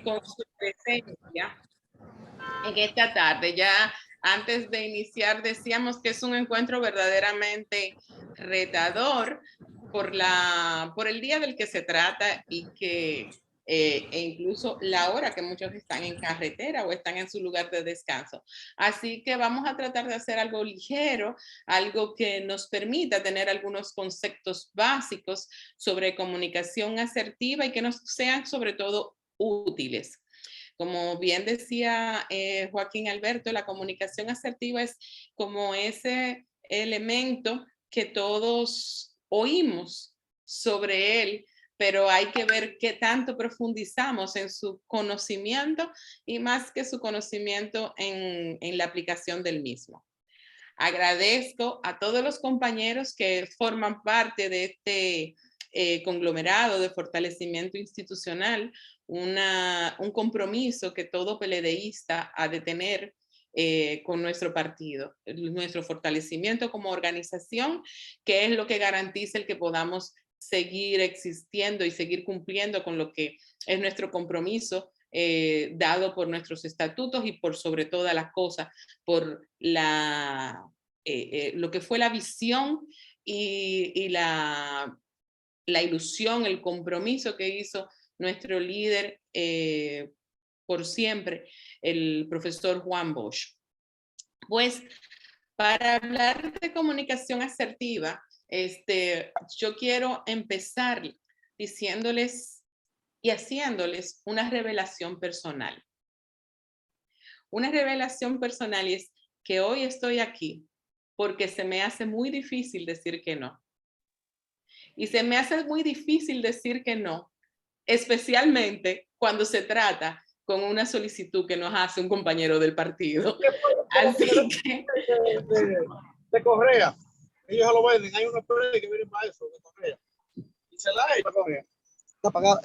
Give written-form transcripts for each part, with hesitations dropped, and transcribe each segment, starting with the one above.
con su presencia en esta tarde. Ya antes de iniciar decíamos que es un encuentro verdaderamente retador por el día del que se trata y que e incluso la hora que muchos están en carretera o están en su lugar de descanso. Así que vamos a tratar de hacer algo ligero, algo que nos permita tener algunos conceptos básicos sobre comunicación asertiva y que nos sean sobre todo útiles. Como bien decía Joaquín Alberto, la comunicación asertiva es como ese elemento que todos oímos sobre él, pero hay que ver qué tanto profundizamos en su conocimiento y más que su conocimiento en la aplicación del mismo. Agradezco a todos los compañeros que forman parte de este conglomerado de fortalecimiento institucional, un compromiso que todo PLDista ha de tener con nuestro partido, nuestro fortalecimiento como organización, que es lo que garantiza el que podamos seguir existiendo y seguir cumpliendo con lo que es nuestro compromiso dado por nuestros estatutos y por sobre todas las cosas, por lo que fue la visión y la ilusión, el compromiso que hizo nuestro líder por siempre, el profesor Juan Bosch. Pues para hablar de comunicación asertiva, yo quiero empezar diciéndoles y haciéndoles una revelación personal. Una revelación personal es que hoy estoy aquí porque se me hace muy difícil decir que no. Y se me hace muy difícil decir que no, especialmente cuando se trata con una solicitud que nos hace un compañero del partido. Así que... De Correa. Ellos lo venden. Hay unos precios que vienen para eso, de Correa. Y se la hay para Correa. Está pagado.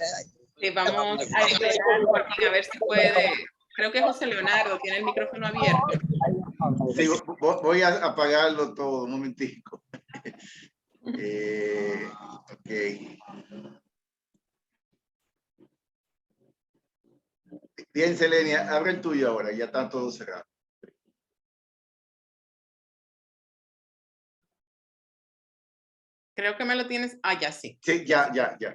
Vamos a esperar, Joaquín, a ver si puede. Creo que José Leonardo tiene el micrófono abierto. Sí, voy a apagarlo todo, un momentico. Ok. Bien, Selenia, abre el tuyo ahora, ya está todo cerrado. Creo que me lo tienes. Ya sí. Sí, ya.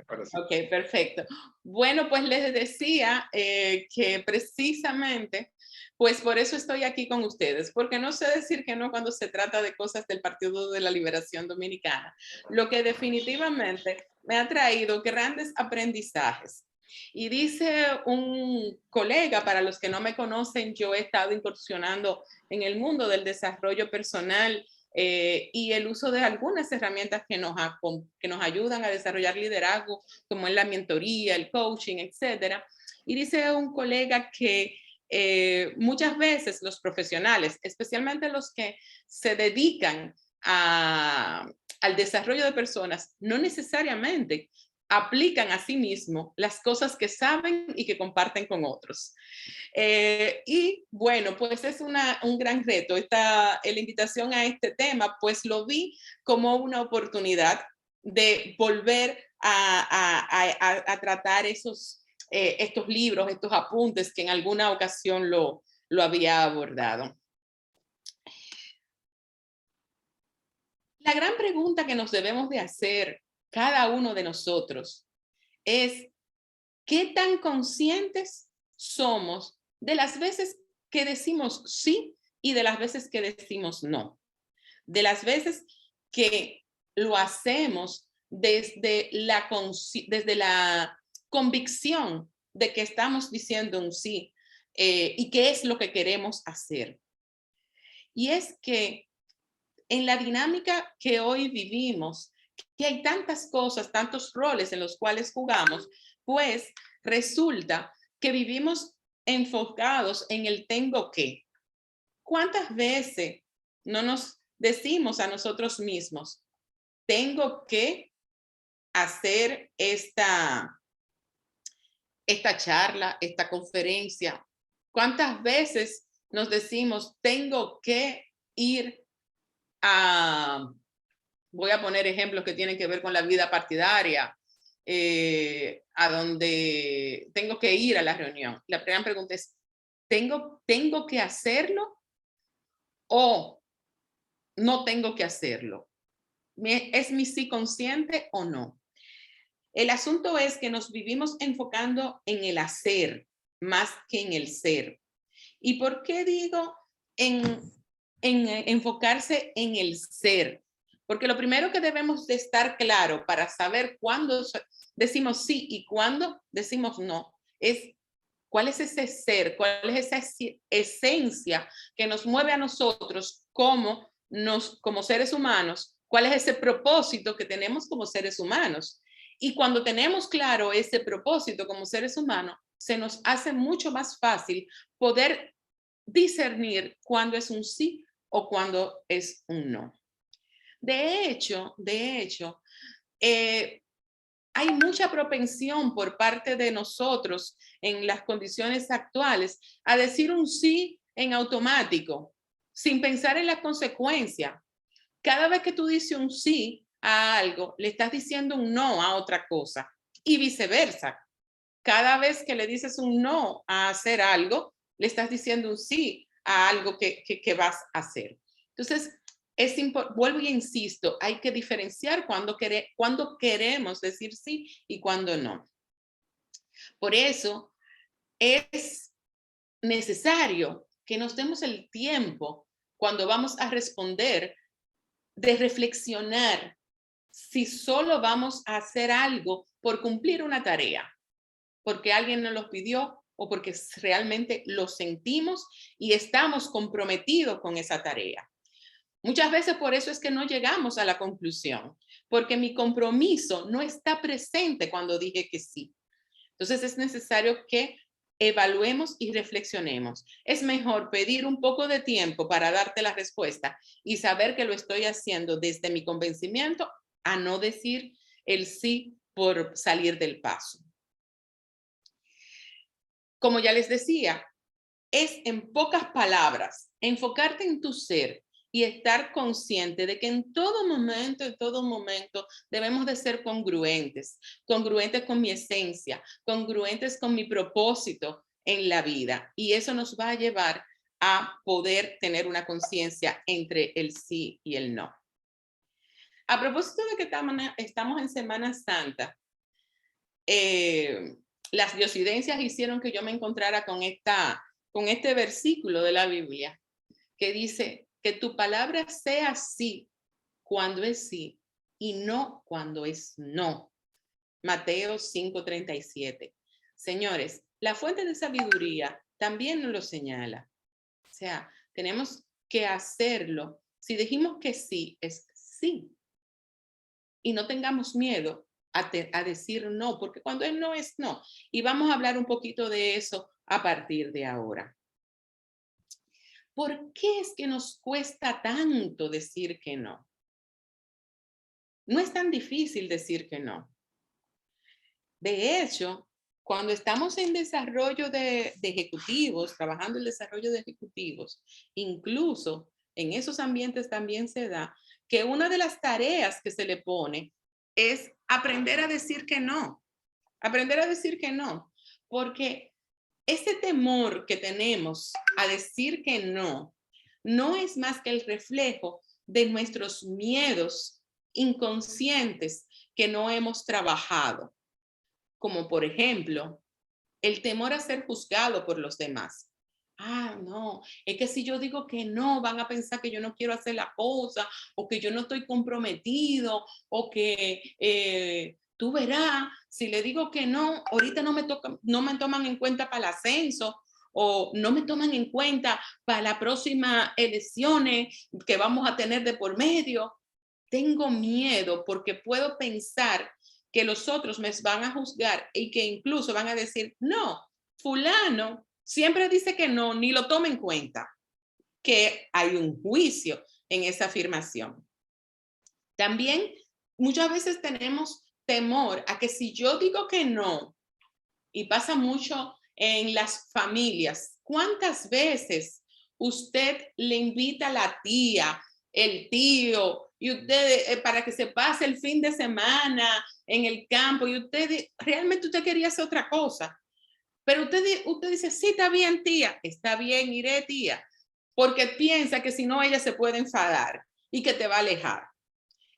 Ahora sí. Ok, perfecto. Bueno, pues les decía que precisamente, pues por eso estoy aquí con ustedes, porque no sé decir que no cuando se trata de cosas del Partido de la Liberación Dominicana, lo que definitivamente me ha traído grandes aprendizajes. Y dice un colega, para los que no me conocen, yo he estado incursionando en el mundo del desarrollo personal y el uso de algunas herramientas que nos ayudan a desarrollar liderazgo, como es la mentoría, el coaching, etcétera. Y dice un colega que muchas veces los profesionales, especialmente los que se dedican al desarrollo de personas, no necesariamente aplican a sí mismos las cosas que saben y que comparten con otros. Y bueno, pues es un gran reto. La invitación a este tema, pues lo vi como una oportunidad de volver a tratar estos libros, estos apuntes que en alguna ocasión lo había abordado. La gran pregunta que nos debemos de hacer cada uno de nosotros es ¿qué tan conscientes somos de las veces que decimos sí y de las veces que decimos no? De las veces que lo hacemos desde la convicción de que estamos diciendo un sí y qué es lo que queremos hacer. Y es que en la dinámica que hoy vivimos, que hay tantas cosas, tantos roles en los cuales jugamos, pues resulta que vivimos enfocados en el tengo que. ¿Cuántas veces no nos decimos a nosotros mismos, tengo que hacer esta charla, esta conferencia? ¿Cuántas veces nos decimos, tengo que ir voy a poner ejemplos que tienen que ver con la vida partidaria, a donde tengo que ir a la reunión. La primera pregunta es, ¿tengo que hacerlo o no tengo que hacerlo? ¿Es mi sí consciente o no? El asunto es que nos vivimos enfocando en el hacer más que en el ser. ¿Y por qué digo en enfocarse en el ser? Porque lo primero que debemos de estar claro para saber cuándo decimos sí y cuándo decimos no es cuál es ese ser, cuál es esa esencia que nos mueve a nosotros como seres humanos, cuál es ese propósito que tenemos como seres humanos. Y cuando tenemos claro ese propósito como seres humanos, se nos hace mucho más fácil poder discernir cuándo es un sí o cuándo es un no. De hecho, hay mucha propensión por parte de nosotros en las condiciones actuales a decir un sí en automático, sin pensar en las consecuencias. Cada vez que tú dices un sí a algo, le estás diciendo un no a otra cosa y viceversa. Cada vez que le dices un no a hacer algo, le estás diciendo un sí a algo que vas a hacer. Entonces, vuelvo y insisto, hay que diferenciar cuando queremos decir sí y cuando no. Por eso es necesario que nos demos el tiempo cuando vamos a responder de reflexionar si solo vamos a hacer algo por cumplir una tarea, porque alguien nos lo pidió o porque realmente lo sentimos y estamos comprometidos con esa tarea. Muchas veces por eso es que no llegamos a la conclusión, porque mi compromiso no está presente cuando dije que sí. Entonces es necesario que evaluemos y reflexionemos. Es mejor pedir un poco de tiempo para darte la respuesta y saber que lo estoy haciendo desde mi convencimiento a no decir el sí por salir del paso. Como ya les decía, es en pocas palabras, enfocarte en tu ser y estar consciente de que en todo momento debemos de ser congruentes con mi esencia, congruentes con mi propósito en la vida. Y eso nos va a llevar a poder tener una conciencia entre el sí y el no. A propósito de que estamos en Semana Santa, las diosidencias hicieron que yo me encontrara con este versículo de la Biblia que dice que tu palabra sea sí cuando es sí y no cuando es no. Mateo 5:37. Señores, la fuente de sabiduría también nos lo señala. O sea, tenemos que hacerlo. Si dijimos que sí, es sí. Y no tengamos miedo a decir no, porque cuando es no. Y vamos a hablar un poquito de eso a partir de ahora. ¿Por qué es que nos cuesta tanto decir que no? No es tan difícil decir que no. De hecho, cuando estamos en desarrollo de ejecutivos, trabajando el desarrollo de ejecutivos, incluso en esos ambientes también se da que una de las tareas que se le pone es aprender a decir que no. Aprender a decir que no. Porque ese temor que tenemos a decir que no es más que el reflejo de nuestros miedos inconscientes que no hemos trabajado, como por ejemplo, el temor a ser juzgado por los demás. No, es que si yo digo que no, van a pensar que yo no quiero hacer la cosa, o que yo no estoy comprometido, o que tú verás, si le digo que no, ahorita no me toman en cuenta para el ascenso, o no me toman en cuenta para las próximas elecciones que vamos a tener de por medio. Tengo miedo porque puedo pensar que los otros me van a juzgar y que incluso van a decir, no, fulano siempre dice que no, ni lo toma en cuenta, que hay un juicio en esa afirmación. También muchas veces tenemos temor a que si yo digo que no, y pasa mucho en las familias, ¿cuántas veces usted le invita a la tía, el tío y usted, para que se pase el fin de semana en el campo, y realmente usted quería hacer otra cosa. Pero usted dice, sí, está bien, tía, está bien, iré, tía, porque piensa que si no ella se puede enfadar y que te va a alejar.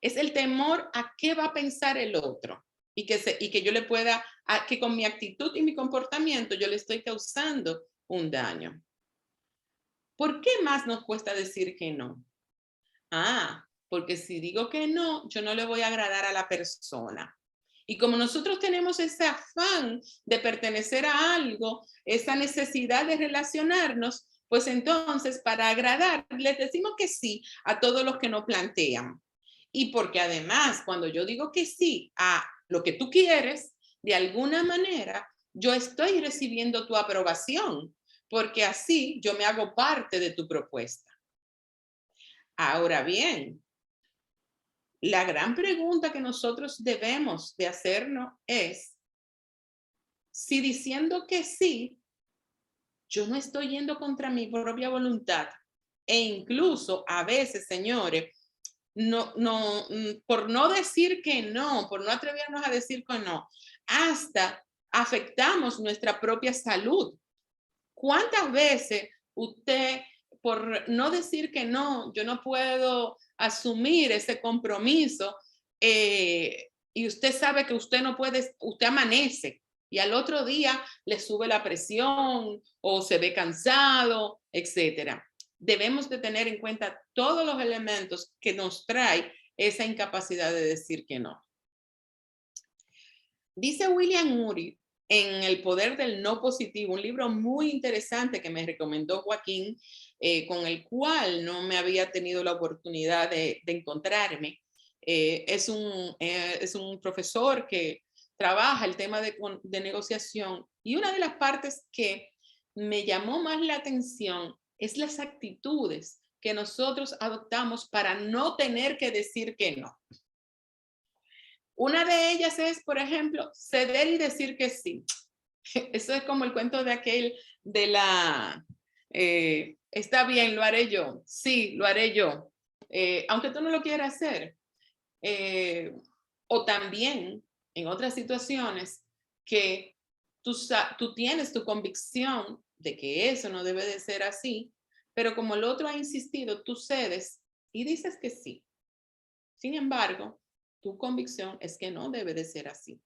Es el temor a qué va a pensar el otro y que yo le pueda, que con mi actitud y mi comportamiento yo le estoy causando un daño. ¿Por qué más nos cuesta decir que no? Porque si digo que no, yo no le voy a agradar a la persona. Y como nosotros tenemos ese afán de pertenecer a algo, esa necesidad de relacionarnos, pues entonces para agradar les decimos que sí a todos los que nos plantean. Y porque además cuando yo digo que sí a lo que tú quieres, de alguna manera yo estoy recibiendo tu aprobación, porque así yo me hago parte de tu propuesta. Ahora bien, la gran pregunta que nosotros debemos de hacernos es, si diciendo que sí, yo no estoy yendo contra mi propia voluntad, e incluso a veces, señores, por no decir que no, por no atrevernos a decir que no, hasta afectamos nuestra propia salud. ¿Cuántas veces usted, por no decir que no, yo no puedo asumir ese compromiso, y usted sabe que usted no puede, usted amanece y al otro día le sube la presión o se ve cansado, etcétera? Debemos de tener en cuenta todos los elementos que nos trae esa incapacidad de decir que no. Dice William Ury en El poder del no positivo, un libro muy interesante que me recomendó Joaquín, con el cual no me había tenido la oportunidad de encontrarme. Es un profesor que trabaja el tema de negociación, y una de las partes que me llamó más la atención es las actitudes que nosotros adoptamos para no tener que decir que no. Una de ellas es, por ejemplo, ceder y decir que sí. Eso es como el cuento de aquel de está bien, lo haré yo. Sí, lo haré yo. Aunque tú no lo quieras hacer. O también en otras situaciones que tú tienes tu convicción de que eso no debe de ser así, pero como el otro ha insistido, tú cedes y dices que sí. Sin embargo, tu convicción es que no debe de ser así.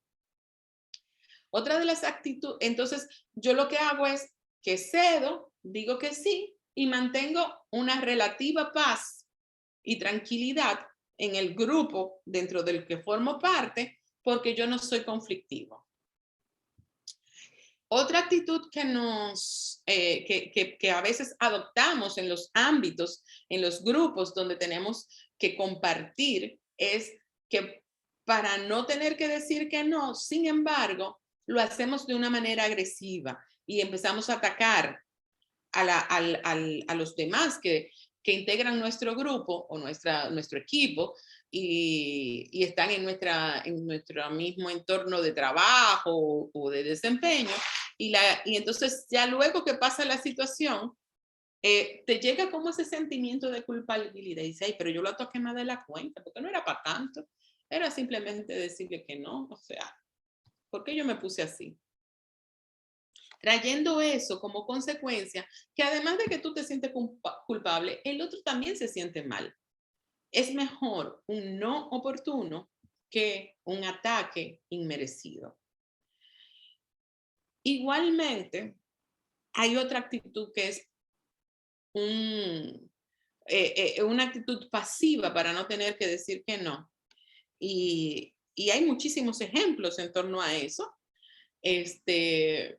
Otra de las actitudes, entonces yo lo que hago es que cedo, digo que sí y mantengo una relativa paz y tranquilidad en el grupo dentro del que formo parte, porque yo no soy conflictivo. Otra actitud que que a veces adoptamos en los ámbitos, en los grupos donde tenemos que compartir, es que para no tener que decir que no, sin embargo, lo hacemos de una manera agresiva y empezamos a atacar a los demás que integran nuestro grupo o nuestro equipo y están en nuestro mismo entorno de trabajo o de desempeño. Y entonces ya luego que pasa la situación, te llega como ese sentimiento de culpabilidad y dice, ay, pero yo lo toqué más de la cuenta, porque no era para tanto, era simplemente decirle que no, o sea, ¿por qué yo me puse así? Trayendo eso como consecuencia, que además de que tú te sientes culpable, el otro también se siente mal. Es mejor un no oportuno que un ataque inmerecido. Igualmente, hay otra actitud que es una actitud pasiva para no tener que decir que no. Y hay muchísimos ejemplos en torno a eso.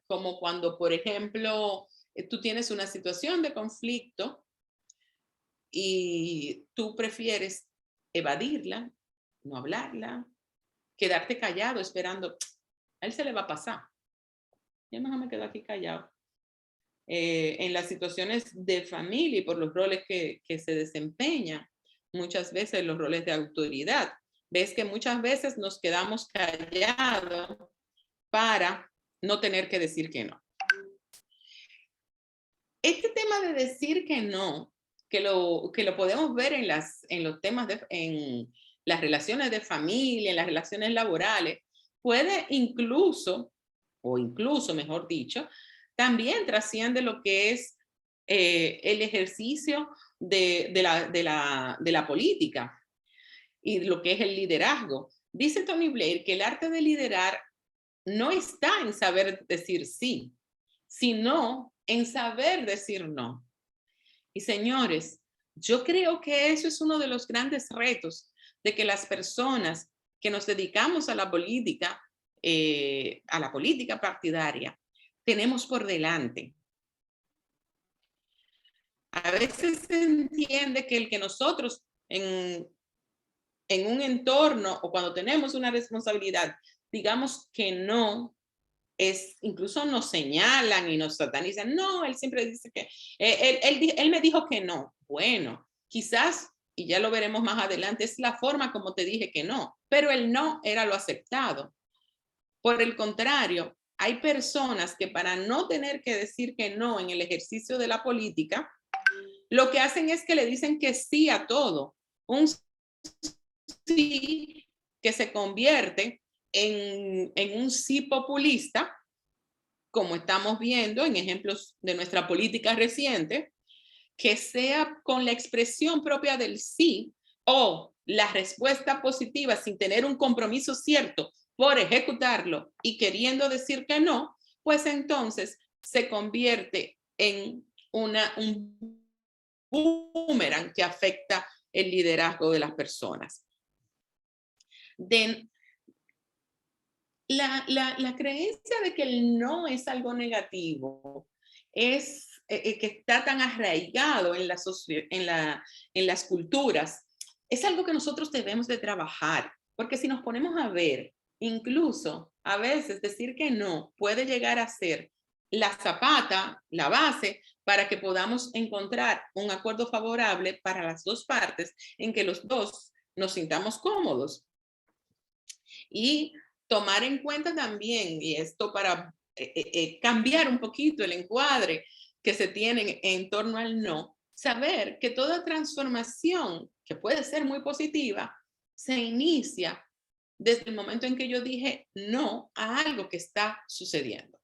Como cuando, por ejemplo, tú tienes una situación de conflicto y tú prefieres evadirla, no hablarla, quedarte callado esperando, a él se le va a pasar. Yo mejor me quedo aquí callado. En las situaciones de familia y por los roles que se desempeñan, muchas veces los roles de autoridad, ves que muchas veces nos quedamos callados para no tener que decir que no. Este tema de decir que no lo podemos ver en los temas en las relaciones de familia, en las relaciones laborales, puede incluso, mejor dicho, también trasciende lo que es el ejercicio de la política y lo que es el liderazgo. Dice Tony Blair que el arte de liderar no está en saber decir sí, sino en saber decir no. Y señores, yo creo que eso es uno de los grandes retos de que las personas que nos dedicamos a la política partidaria, tenemos por delante. A veces se entiende que el que nosotros en un entorno o cuando tenemos una responsabilidad, digamos que no, incluso nos señalan y nos satanizan. No, él siempre dice que, él me dijo que no. Bueno, quizás, y ya lo veremos más adelante, es la forma como te dije que no, pero el no era lo aceptado. Por el contrario, hay personas que para no tener que decir que no en el ejercicio de la política, lo que hacen es que le dicen que sí a todo. Un sí que se convierte en un sí populista, como estamos viendo en ejemplos de nuestra política reciente, que sea con la expresión propia del sí o la respuesta positiva sin tener un compromiso cierto por ejecutarlo y queriendo decir que no, pues entonces se convierte en un boomerang que afecta el liderazgo de las personas. La creencia de que el no es algo negativo es que está tan arraigado en las culturas, es algo que nosotros debemos de trabajar, porque si nos ponemos a ver, incluso a veces decir que no puede llegar a ser la zapata, la base, para que podamos encontrar un acuerdo favorable para las dos partes en que los dos nos sintamos cómodos. Y tomar en cuenta también, y esto para cambiar un poquito el encuadre que se tiene en torno al no, saber que toda transformación, que puede ser muy positiva, se inicia desde el momento en que yo dije no a algo que está sucediendo.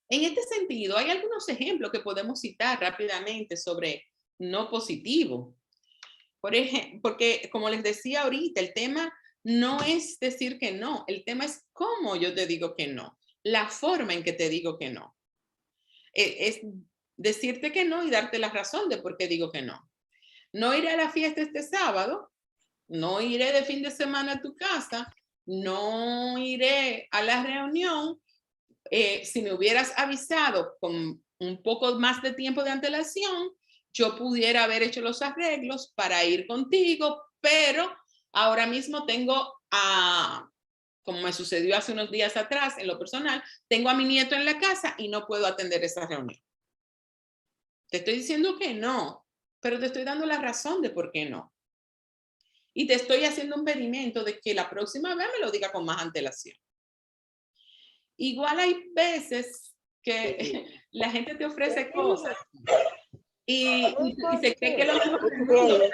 En este sentido, hay algunos ejemplos que podemos citar rápidamente sobre no positivo. Por ejemplo, porque como les decía ahorita, el tema no es decir que no, el tema es cómo yo te digo que no, la forma en que te digo que no. Es decirte que no y darte la razón de por qué digo que no. No iré a la fiesta este sábado, no iré de fin de semana a tu casa, no iré a la reunión. Si me hubieras avisado con un poco más de tiempo de antelación, yo pudiera haber hecho los arreglos para ir contigo, pero ahora mismo tengo como me sucedió hace unos días atrás en lo personal, tengo a mi nieto en la casa y no puedo atender esa reunión. Te estoy diciendo que no, pero te estoy dando la razón de por qué no. Y te estoy haciendo un pedimento de que la próxima vez me lo diga con más antelación. Igual hay veces que la gente te ofrece cosas y se cree que lo mejor.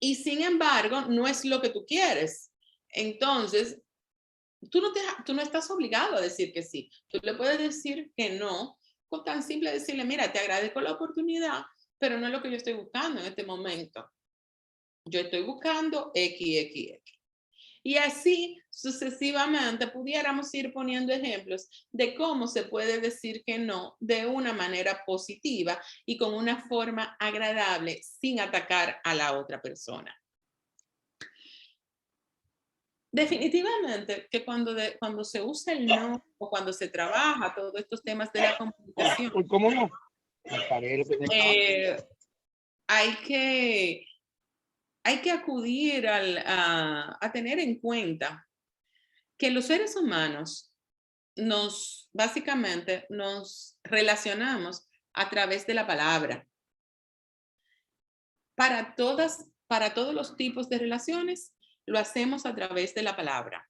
Y sin embargo, no es lo que tú quieres. Entonces, tú no estás obligado a decir que sí. Tú le puedes decir que no, con tan simple decirle, mira, te agradezco la oportunidad, pero no es lo que yo estoy buscando en este momento. Yo estoy buscando X. Y así sucesivamente pudiéramos ir poniendo ejemplos de cómo se puede decir que no de una manera positiva y con una forma agradable sin atacar a la otra persona. Definitivamente que cuando se usa el no o cuando se trabaja todos estos temas de la comunicación, ¿cómo no? hay que acudir a tener en cuenta que los seres humanos básicamente nos relacionamos a través de la palabra. Para todos los tipos de relaciones, lo hacemos a través de la palabra.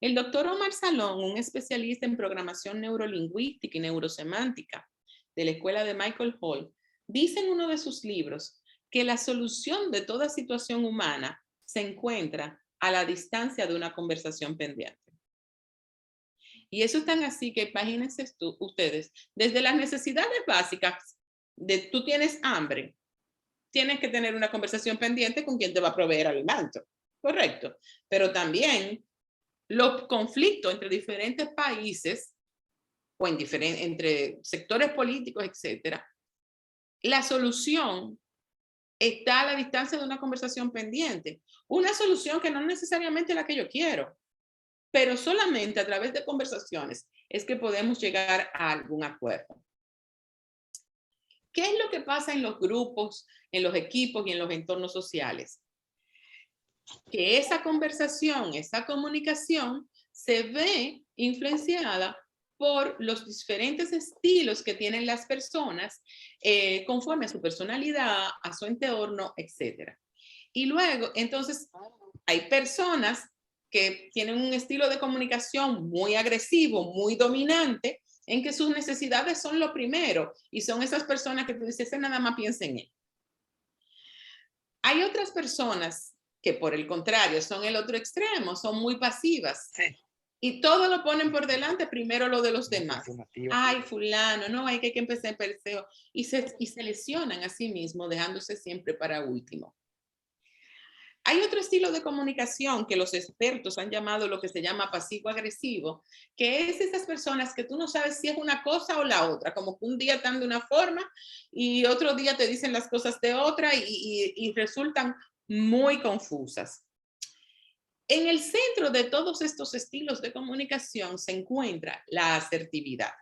El doctor Omar Salón, un especialista en programación neurolingüística y neurosemántica de la escuela de Michael Hall, dice en uno de sus libros que la solución de toda situación humana se encuentra a la distancia de una conversación pendiente. Y eso es tan así que imagínense ustedes, desde las necesidades básicas de tú tienes hambre, tienes que tener una conversación pendiente con quien te va a proveer alimento, correcto. Pero también los conflictos entre diferentes países o entre sectores políticos, etcétera, la solución está a la distancia de una conversación pendiente. Una solución que no necesariamente es la que yo quiero, pero solamente a través de conversaciones es que podemos llegar a algún acuerdo. ¿Qué es lo que pasa en los grupos, en los equipos y en los entornos sociales? Que esa conversación, esa comunicación se ve influenciada por los diferentes estilos que tienen las personas conforme a su personalidad, a su entorno, etc. Y luego, entonces, hay personas que tienen un estilo de comunicación muy agresivo, muy dominante, en que sus necesidades son lo primero, y son esas personas que tú dices, nada más piensa en él. Hay otras personas que por el contrario son el otro extremo, son muy pasivas. Sí. Y todo lo ponen por delante, primero lo de los demás. Ay, fulano, no, hay que empezar el perseo. Y se lesionan a sí mismos, dejándose siempre para último. Hay otro estilo de comunicación que los expertos han llamado lo que se llama pasivo-agresivo, que es esas personas que tú no sabes si es una cosa o la otra, como que un día están de una forma y otro día te dicen las cosas de otra y resultan muy confusas. En el centro de todos estos estilos de comunicación se encuentra la asertividad.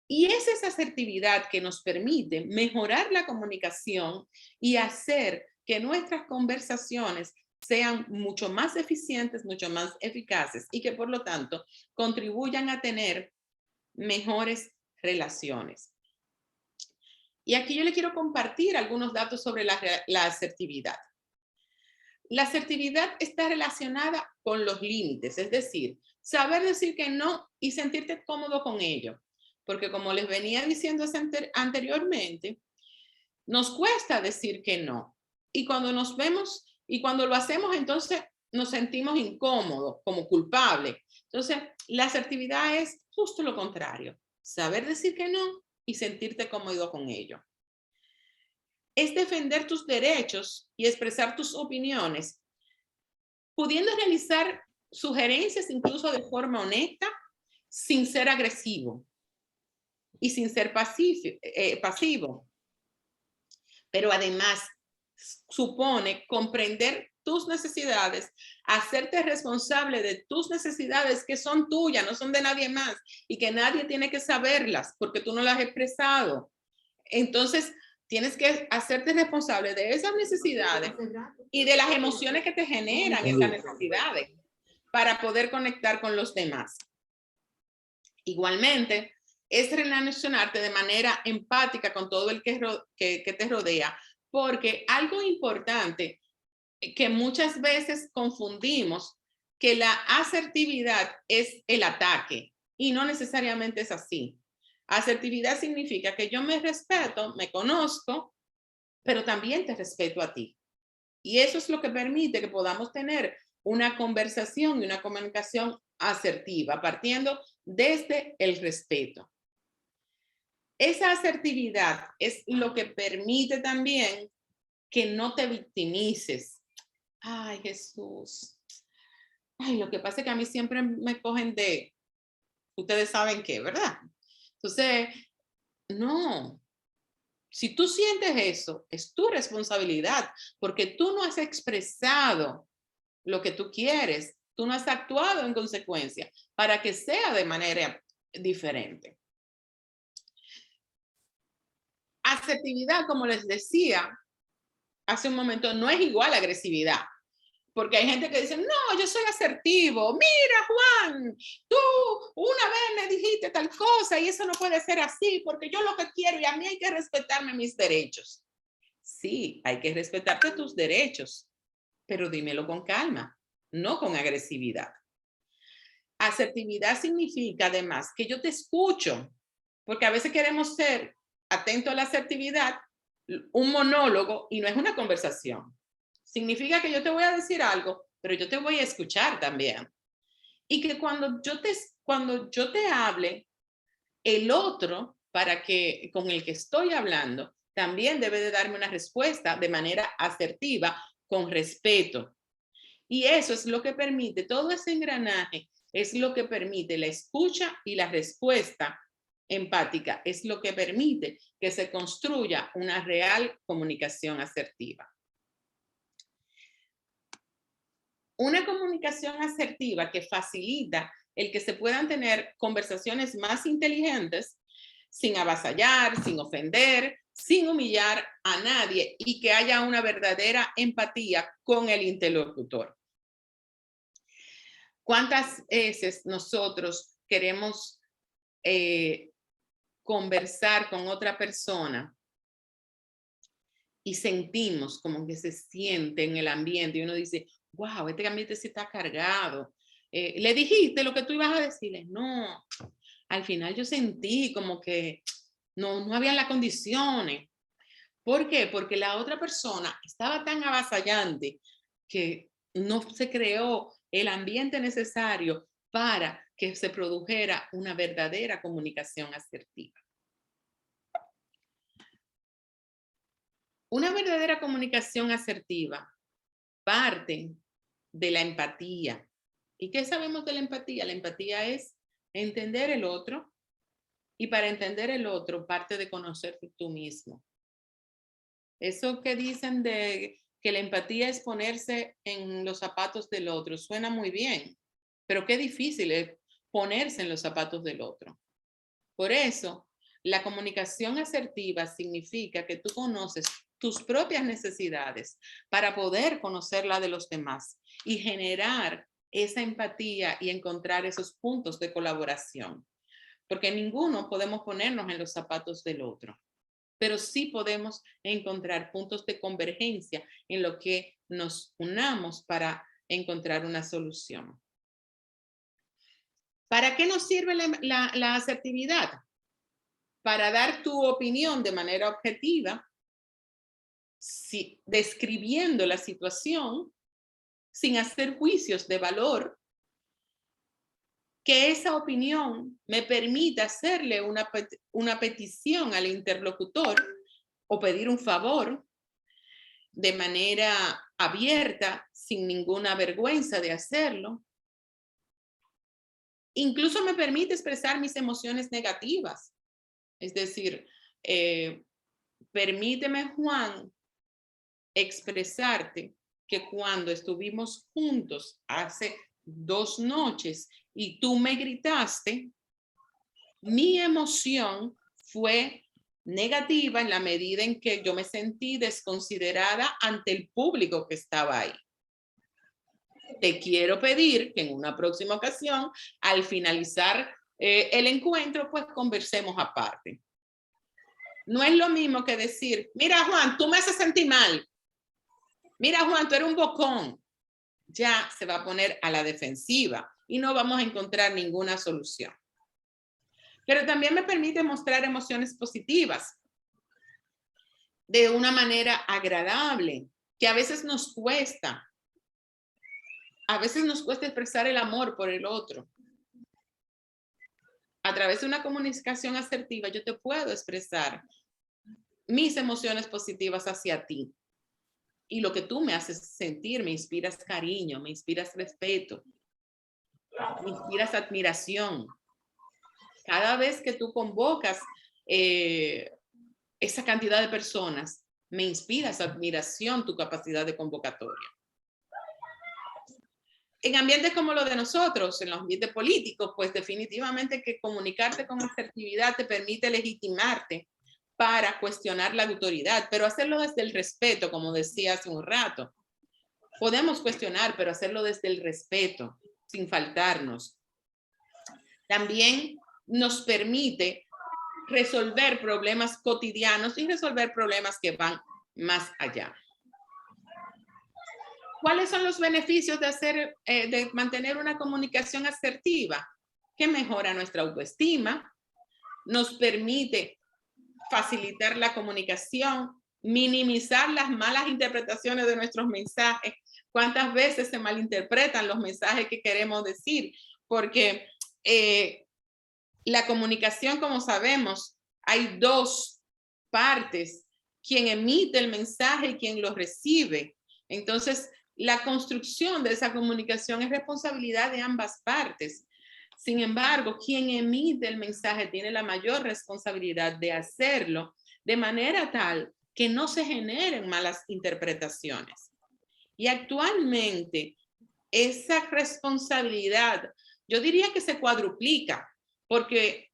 Y es esa asertividad que nos permite mejorar la comunicación y hacer que nuestras conversaciones sean mucho más eficientes, mucho más eficaces y que por lo tanto contribuyan a tener mejores relaciones. Y aquí yo le quiero compartir algunos datos sobre la asertividad. La asertividad está relacionada con los límites, es decir, saber decir que no y sentirte cómodo con ello. Porque como les venía diciendo anteriormente, nos cuesta decir que no. Y cuando nos vemos y cuando lo hacemos, entonces nos sentimos incómodos, como culpables. Entonces, la asertividad es justo lo contrario. Saber decir que no y sentirte cómodo con ello. Es defender tus derechos y expresar tus opiniones, pudiendo realizar sugerencias incluso de forma honesta, sin ser agresivo y sin ser pasivo. Pero además supone comprender tus necesidades, hacerte responsable de tus necesidades que son tuyas, no son de nadie más y que nadie tiene que saberlas porque tú no las has expresado. Entonces, tienes que hacerte responsable de esas necesidades y de las emociones que te generan esas necesidades para poder conectar con los demás. Igualmente, es relacionarte de manera empática con todo el que te rodea, porque algo importante que muchas veces confundimos, que la asertividad es el ataque y no necesariamente es así. Asertividad significa que yo me respeto, me conozco, pero también te respeto a ti. Y eso es lo que permite que podamos tener una conversación y una comunicación asertiva, partiendo desde el respeto. Esa asertividad es lo que permite también que no te victimices. Ay, Jesús. Ay, lo que pasa es que a mí siempre me cogen de, ustedes saben qué, ¿verdad? Entonces, no. Si tú sientes eso, es tu responsabilidad, porque tú no has expresado lo que tú quieres, tú no has actuado en consecuencia para que sea de manera diferente. Asertividad, como les decía hace un momento, no es igual a agresividad. Porque hay gente que dice, no, yo soy asertivo. Mira, Juan, tú una vez me dijiste tal cosa y eso no puede ser así porque yo lo que quiero y a mí hay que respetarme mis derechos. Sí, hay que respetarte tus derechos, pero dímelo con calma. no con agresividad. Asertividad significa además que yo te escucho, porque a veces queremos ser atentos a la asertividad, un monólogo, y no es una conversación. Significa que yo te voy a decir algo, pero yo te voy a escuchar también. Y que cuando yo te hable, el otro, con el que estoy hablando, también debe de darme una respuesta de manera asertiva, con respeto. Y eso es lo que permite, todo ese engranaje es lo que permite la escucha y la respuesta empática, es lo que permite que se construya una real comunicación asertiva. Una comunicación asertiva que facilita el que se puedan tener conversaciones más inteligentes, sin avasallar, sin ofender, sin humillar a nadie, y que haya una verdadera empatía con el interlocutor. ¿Cuántas veces nosotros queremos conversar con otra persona y sentimos como que se siente en el ambiente y uno dice, wow, este ambiente sí está cargado? ¿Le dijiste lo que tú ibas a decirle? No, al final yo sentí como que no habían las condiciones. ¿Por qué? Porque la otra persona estaba tan avasallante que no se creó el ambiente necesario para que se produjera una verdadera comunicación asertiva. Una verdadera comunicación asertiva parte de la empatía. ¿Y qué sabemos de la empatía? La empatía es entender el otro, y para entender el otro parte de conocerte tú mismo. Eso que dicen de que la empatía es ponerse en los zapatos del otro, suena muy bien, pero qué difícil es ponerse en los zapatos del otro. Por eso, la comunicación asertiva significa que tú conoces tus propias necesidades para poder conocer la de los demás y generar esa empatía y encontrar esos puntos de colaboración. Porque ninguno podemos ponernos en los zapatos del otro, pero sí podemos encontrar puntos de convergencia en lo que nos unamos para encontrar una solución. ¿Para qué nos sirve la asertividad? Para dar tu opinión de manera objetiva, describiendo la situación sin hacer juicios de valor, que esa opinión me permita hacerle una petición al interlocutor o pedir un favor de manera abierta, sin ninguna vergüenza de hacerlo. Incluso me permite expresar mis emociones negativas. Es decir, permíteme, Juan, expresarte que cuando estuvimos juntos hace 2 noches y tú me gritaste, mi emoción fue negativa en la medida en que yo me sentí desconsiderada ante el público que estaba ahí. Te quiero pedir que en una próxima ocasión, al finalizar el encuentro, pues conversemos aparte. No es lo mismo que decir, mira, Juan, tú me haces sentir mal. Mira, Juan, tú eres un bocón. Ya se va a poner a la defensiva y no vamos a encontrar ninguna solución. Pero también me permite mostrar emociones positivas de una manera agradable, que a veces nos cuesta. A veces nos cuesta expresar el amor por el otro. A través de una comunicación asertiva, yo te puedo expresar mis emociones positivas hacia ti. Y lo que tú me haces sentir, me inspiras cariño, me inspiras respeto, me inspiras admiración. Cada vez que tú convocas esa cantidad de personas, me inspiras admiración, tu capacidad de convocatoria. En ambientes como los de nosotros, en los ambientes políticos, pues definitivamente que comunicarte con asertividad te permite legitimarte para cuestionar la autoridad, pero hacerlo desde el respeto, como decía hace un rato. Podemos cuestionar, pero hacerlo desde el respeto, sin faltarnos. También nos permite resolver problemas cotidianos y resolver problemas que van más allá. ¿Cuáles son los beneficios de mantener una comunicación asertiva? Que mejora nuestra autoestima, nos permite facilitar la comunicación, minimizar las malas interpretaciones de nuestros mensajes. ¿Cuántas veces se malinterpretan los mensajes que queremos decir? Porque la comunicación, como sabemos, hay dos partes, quien emite el mensaje y quien lo recibe. Entonces, la construcción de esa comunicación es responsabilidad de ambas partes. Sin embargo, quien emite el mensaje tiene la mayor responsabilidad de hacerlo de manera tal que no se generen malas interpretaciones. Y actualmente, esa responsabilidad, yo diría que se cuadruplica, porque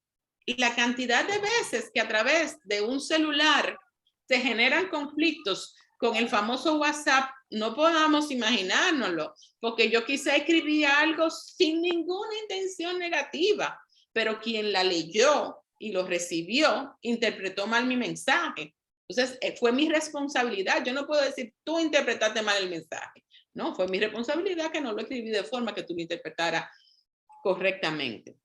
la cantidad de veces que a través de un celular se generan conflictos con el famoso WhatsApp, no podamos imaginárnoslo, porque yo quizá escribí algo sin ninguna intención negativa, pero quien la leyó y lo recibió, interpretó mal mi mensaje. Entonces, fue mi responsabilidad. Yo no puedo decir, tú interpretaste mal el mensaje. No, fue mi responsabilidad que no lo escribí de forma que tú lo interpretaras correctamente.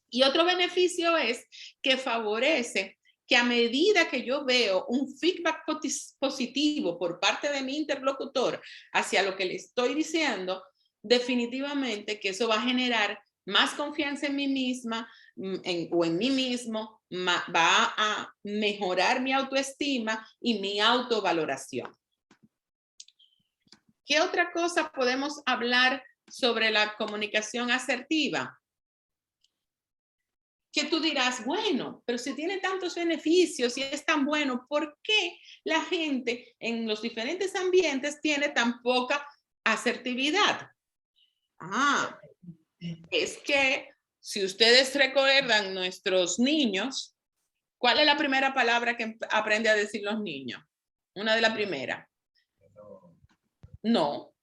Y otro beneficio es que favorece que a medida que yo veo un feedback positivo por parte de mi interlocutor hacia lo que le estoy diciendo, definitivamente que eso va a generar más confianza en mí misma o en mí mismo, va a mejorar mi autoestima y mi autovaloración. ¿Qué otra cosa podemos hablar sobre la comunicación asertiva? Que tú dirás, bueno, pero si tiene tantos beneficios y es tan bueno, ¿por qué la gente en los diferentes ambientes tiene tan poca asertividad? Es que si ustedes recuerdan nuestros niños, ¿cuál es la primera palabra que aprende a decir los niños? Una de las primeras. No.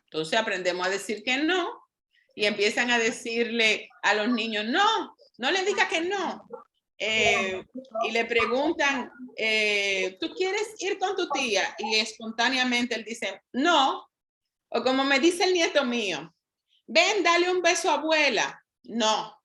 Entonces aprendemos a decir que no y empiezan a decirle a los niños, no, no le diga que no. Y le preguntan, ¿tú quieres ir con tu tía? Y espontáneamente él dice, no. O como me dice el nieto mío, ven, dale un beso a abuela. No.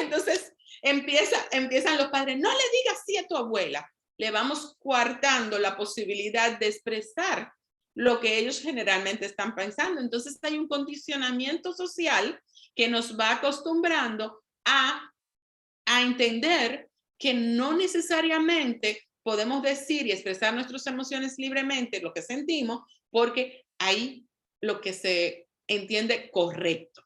Entonces empiezan los padres, no le digas sí a tu abuela. Le vamos coartando la posibilidad de expresar lo que ellos generalmente están pensando. Entonces hay un condicionamiento social que nos va acostumbrando a entender que no necesariamente podemos decir y expresar nuestras emociones libremente, lo que sentimos, porque hay lo que se entiende correcto.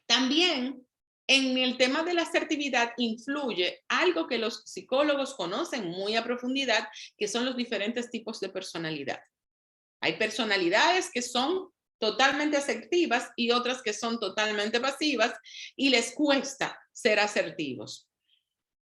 También en el tema de la asertividad influye algo que los psicólogos conocen muy a profundidad, que son los diferentes tipos de personalidad. Hay personalidades que son totalmente asertivas y otras que son totalmente pasivas y les cuesta ser asertivos.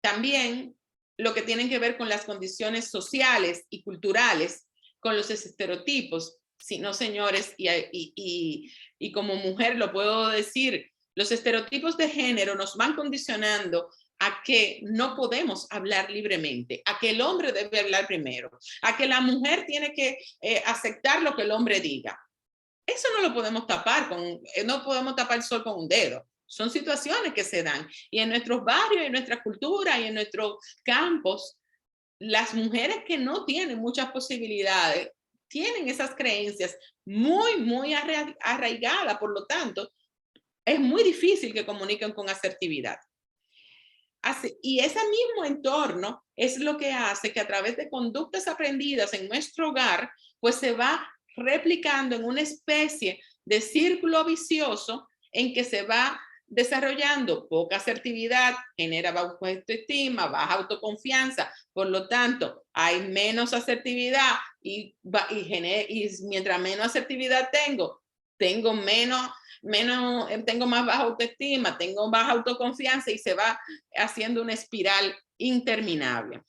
También lo que tienen que ver con las condiciones sociales y culturales, con los estereotipos. Si no, señores, y como mujer lo puedo decir, los estereotipos de género nos van condicionando a que no podemos hablar libremente, a que el hombre debe hablar primero, a que la mujer tiene que aceptar lo que el hombre diga. Eso no lo podemos tapar, no podemos tapar el sol con un dedo. Son situaciones que se dan. Y en nuestros barrios, en nuestra cultura y en nuestros campos, las mujeres que no tienen muchas posibilidades tienen esas creencias muy, muy arraigadas. Por lo tanto, es muy difícil que comuniquen con asertividad. Y ese mismo entorno es lo que hace que a través de conductas aprendidas en nuestro hogar, pues se va replicando en una especie de círculo vicioso en que se va desarrollando poca asertividad, genera baja autoestima, baja autoconfianza, por lo tanto hay menos asertividad y mientras menos asertividad tengo más baja autoestima, tengo baja autoconfianza y se va haciendo una espiral interminable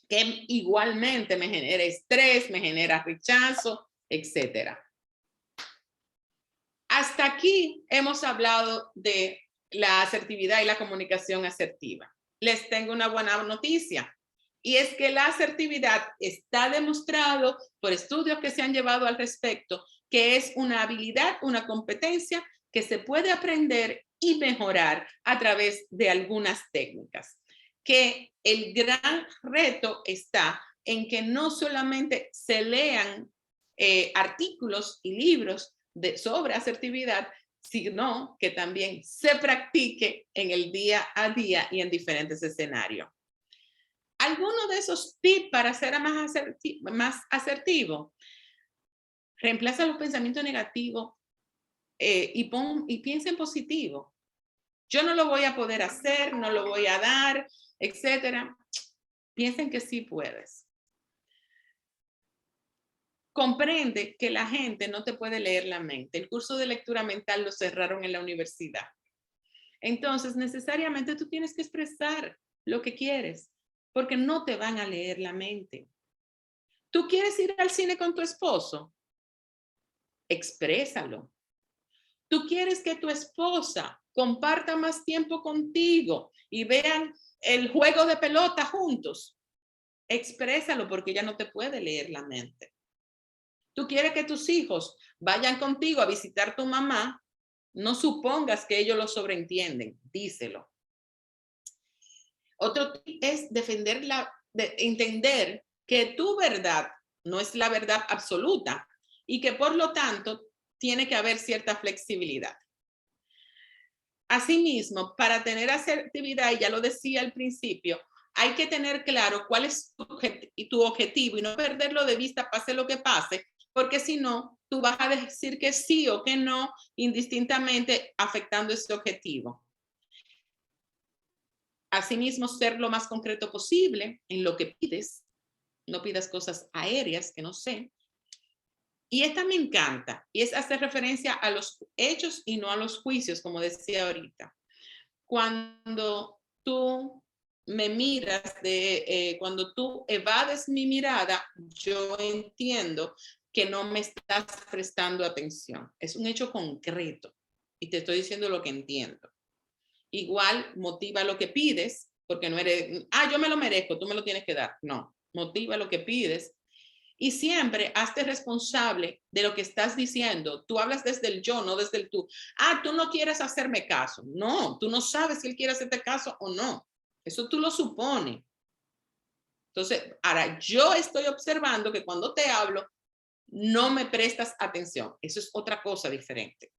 que igualmente me genera estrés, me genera rechazo, etc. Hasta aquí hemos hablado de la asertividad y la comunicación asertiva. Les tengo una buena noticia. Y es que la asertividad está demostrado por estudios que se han llevado al respecto, que es una habilidad, una competencia que se puede aprender y mejorar a través de algunas técnicas. Que el gran reto está en que no solamente se lean artículos y libros sobre asertividad, sino que también se practique en el día a día y en diferentes escenarios. ¿Alguno de esos tips para ser más asertivo? Reemplaza los pensamientos negativos y piensa en positivo. Yo no lo voy a poder hacer, no lo voy a dar, etcétera. Piensen que sí puedes. Comprende que la gente no te puede leer la mente. El curso de lectura mental lo cerraron en la universidad. Entonces, necesariamente tú tienes que expresar lo que quieres, porque no te van a leer la mente. ¿Tú quieres ir al cine con tu esposo? Exprésalo. ¿Tú quieres que tu esposa comparta más tiempo contigo y vean el juego de pelota juntos? Exprésalo, porque ella no te puede leer la mente. ¿Tú quieres que tus hijos vayan contigo a visitar a tu mamá? No supongas que ellos lo sobreentienden, díselo. Otro tip es entender que tu verdad no es la verdad absoluta y que por lo tanto tiene que haber cierta flexibilidad. Asimismo, para tener asertividad, y ya lo decía al principio, hay que tener claro cuál es tu objetivo y no perderlo de vista pase lo que pase, porque si no, tú vas a decir que sí o que no, indistintamente afectando ese objetivo. Asimismo, ser lo más concreto posible en lo que pides. No pidas cosas aéreas que no sé. Y esta me encanta, y es hacer referencia a los hechos y no a los juicios, como decía ahorita. Cuando tú me miras, cuando tú evades mi mirada, yo entiendo que no me estás prestando atención. Es un hecho concreto y te estoy diciendo lo que entiendo. Igual motiva lo que pides, porque no eres, yo me lo merezco, tú me lo tienes que dar. No, motiva lo que pides. Y siempre hazte responsable de lo que estás diciendo. Tú hablas desde el yo, no desde el tú. Tú no quieres hacerme caso. No, tú no sabes si él quiere hacerte caso o no. Eso tú lo supones. Entonces, ahora yo estoy observando que cuando te hablo, no me prestas atención. Eso es otra cosa diferente.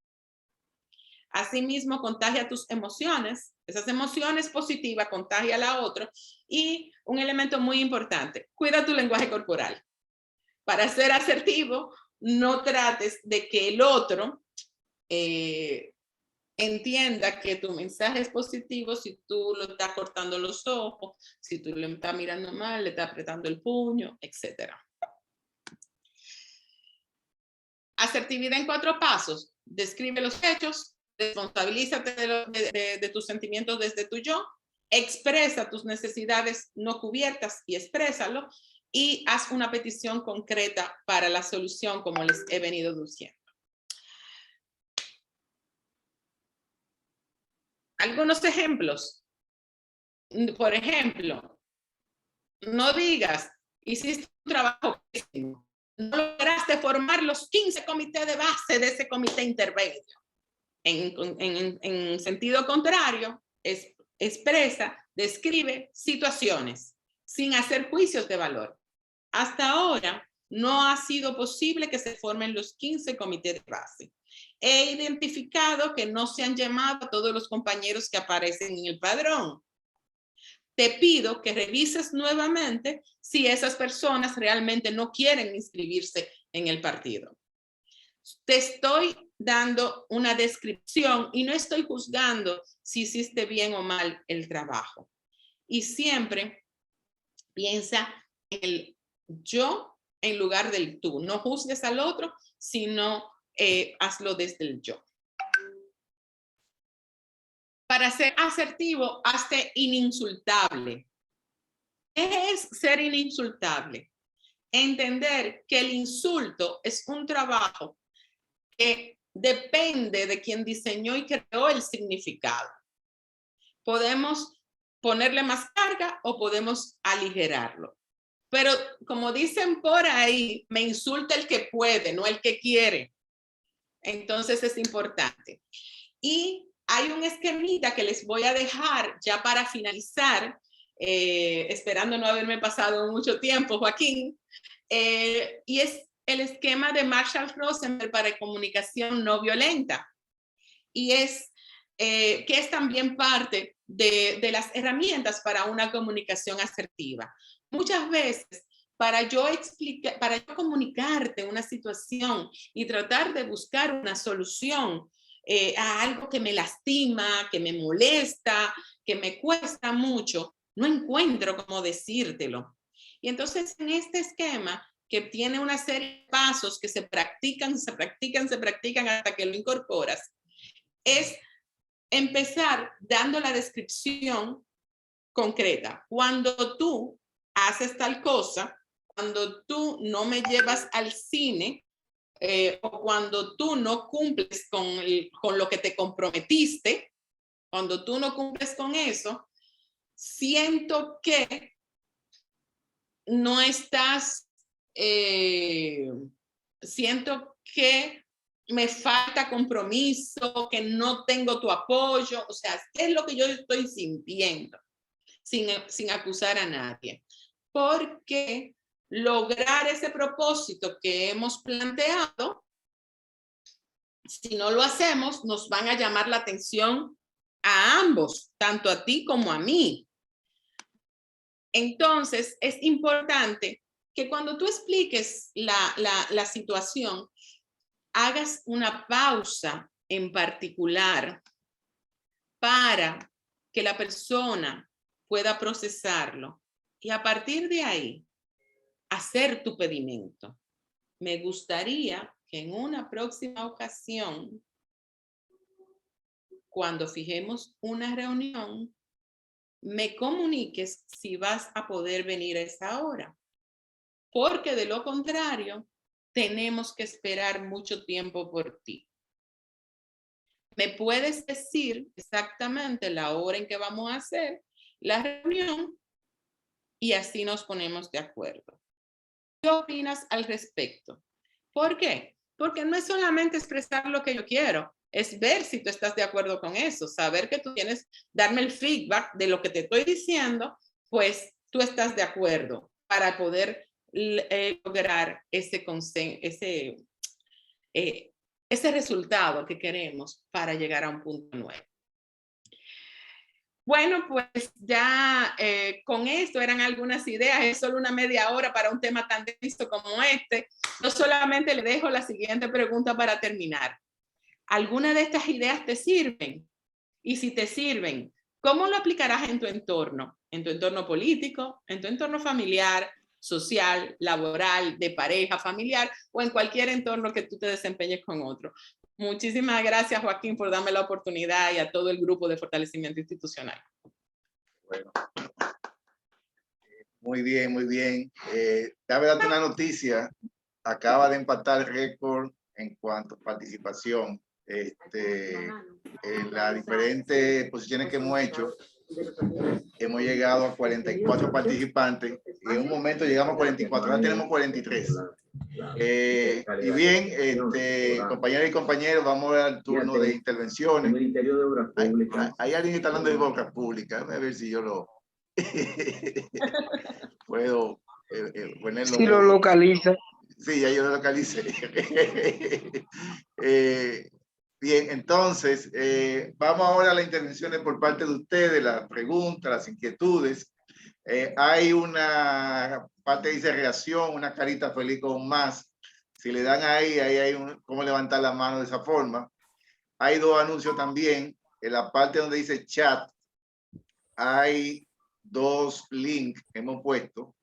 Asimismo, contagia tus emociones. Esas emociones positivas, contagia a la otra. Y un elemento muy importante, cuida tu lenguaje corporal. Para ser asertivo, no trates de que el otro entienda que tu mensaje es positivo si tú lo estás cortando los ojos, si tú le estás mirando mal, le estás apretando el puño, etc. Asertividad en 4 pasos. Describe los hechos, responsabilízate de tus sentimientos desde tu yo, expresa tus necesidades no cubiertas y exprésalo, y haz una petición concreta para la solución, como les he venido diciendo. Algunos ejemplos. Por ejemplo, no digas, hiciste un trabajo pésimo, no lograste formar los 15 comités de base de ese comité intermedio. En sentido contrario, expresa, describe situaciones sin hacer juicios de valor. Hasta ahora no ha sido posible que se formen los 15 comités de base. He identificado que no se han llamado a todos los compañeros que aparecen en el padrón. Te pido que revises nuevamente si esas personas realmente no quieren inscribirse en el partido. Te estoy dando una descripción y no estoy juzgando si hiciste bien o mal el trabajo. Y siempre piensa en el yo en lugar del tú. No juzgues al otro, sino hazlo desde el yo. Para ser asertivo, hazte ininsultable. ¿Qué es ser ininsultable? Entender que el insulto es un trabajo que depende de quien diseñó y creó el significado. Podemos ponerle más carga o podemos aligerarlo. Pero como dicen por ahí, me insulta el que puede, no el que quiere. Entonces es importante. Y hay un esquemita que les voy a dejar ya para finalizar, esperando no haberme pasado mucho tiempo, Joaquín, y es el esquema de Marshall-Rosenberg para comunicación no violenta. Y es que es también parte de las herramientas para una comunicación asertiva. Muchas veces, para yo comunicarte una situación y tratar de buscar una solución a algo que me lastima, que me molesta, que me cuesta mucho, no encuentro cómo decírtelo. Y entonces en este esquema, que tiene una serie de pasos que se practican hasta que lo incorporas, es empezar dando la descripción concreta. Cuando tú haces tal cosa, cuando tú no me llevas al cine, o cuando tú no cumples con lo que te comprometiste, cuando tú no cumples con eso, siento que no estás, siento que me falta compromiso, que no tengo tu apoyo, o sea, es lo que yo estoy sintiendo, sin acusar a nadie. Porque lograr ese propósito que hemos planteado, si no lo hacemos, nos van a llamar la atención a ambos, tanto a ti como a mí. Entonces, es importante que cuando tú expliques la situación, hagas una pausa en particular para que la persona pueda procesarlo y a partir de ahí hacer tu pedimento. Me gustaría que en una próxima ocasión, cuando fijemos una reunión, me comuniques si vas a poder venir a esa hora, porque de lo contrario, tenemos que esperar mucho tiempo por ti. ¿Me puedes decir exactamente la hora en que vamos a hacer la reunión? Y así nos ponemos de acuerdo. ¿Qué opinas al respecto? ¿Por qué? Porque no es solamente expresar lo que yo quiero, es ver si tú estás de acuerdo con eso, saber que tú tienes, darme el feedback de lo que te estoy diciendo, pues tú estás de acuerdo para poder lograr ese resultado que queremos para llegar a un punto nuevo. Bueno, pues ya con esto eran algunas ideas, es solo una media hora para un tema tan denso como este. Yo solamente le dejo la siguiente pregunta para terminar. ¿Alguna de estas ideas te sirven? Y si te sirven, ¿cómo lo aplicarás en tu entorno? En tu entorno político, en tu entorno familiar, social, laboral, de pareja, familiar o en cualquier entorno que tú te desempeñes con otro. Muchísimas gracias, Joaquín, por darme la oportunidad y a todo el grupo de fortalecimiento institucional. Bueno, muy bien, muy bien. Cabe darte una noticia. Acaba de empatar el récord en cuanto a participación. En las diferentes posiciones que hemos hecho, hemos llegado a 44 participantes y en un momento llegamos a 44, ahora tenemos 43. Y bien, compañeras y compañeros, vamos al turno de intervenciones. Hay alguien que está hablando de obras públicas, a ver si yo lo puedo ponerlo. Si lo localiza. Sí, ya yo lo localicé. Bien, entonces, vamos ahora a las intervenciones por parte de ustedes, las preguntas, las inquietudes. Hay una parte que dice reacción, una carita feliz con más. Si le dan ahí hay cómo levantar la mano de esa forma. Hay dos anuncios también. En la parte donde dice chat, hay dos links que hemos puesto.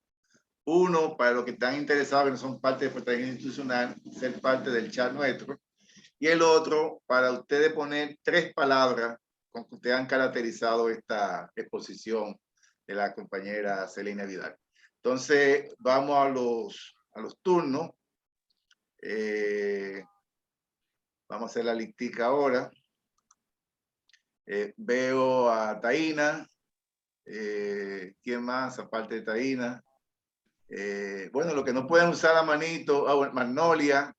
Uno, para los que están interesados, que no son parte de Fortaleza Institucional, ser parte del chat nuestro. Y el otro, para ustedes poner 3 palabras con que ustedes han caracterizado esta exposición de la compañera Celina Vidal. Entonces, vamos a los turnos. Vamos a hacer la listica ahora. Veo a Taina, ¿Quién más aparte de Taína? Bueno, los que no pueden usar la manito, bueno, Magnolia.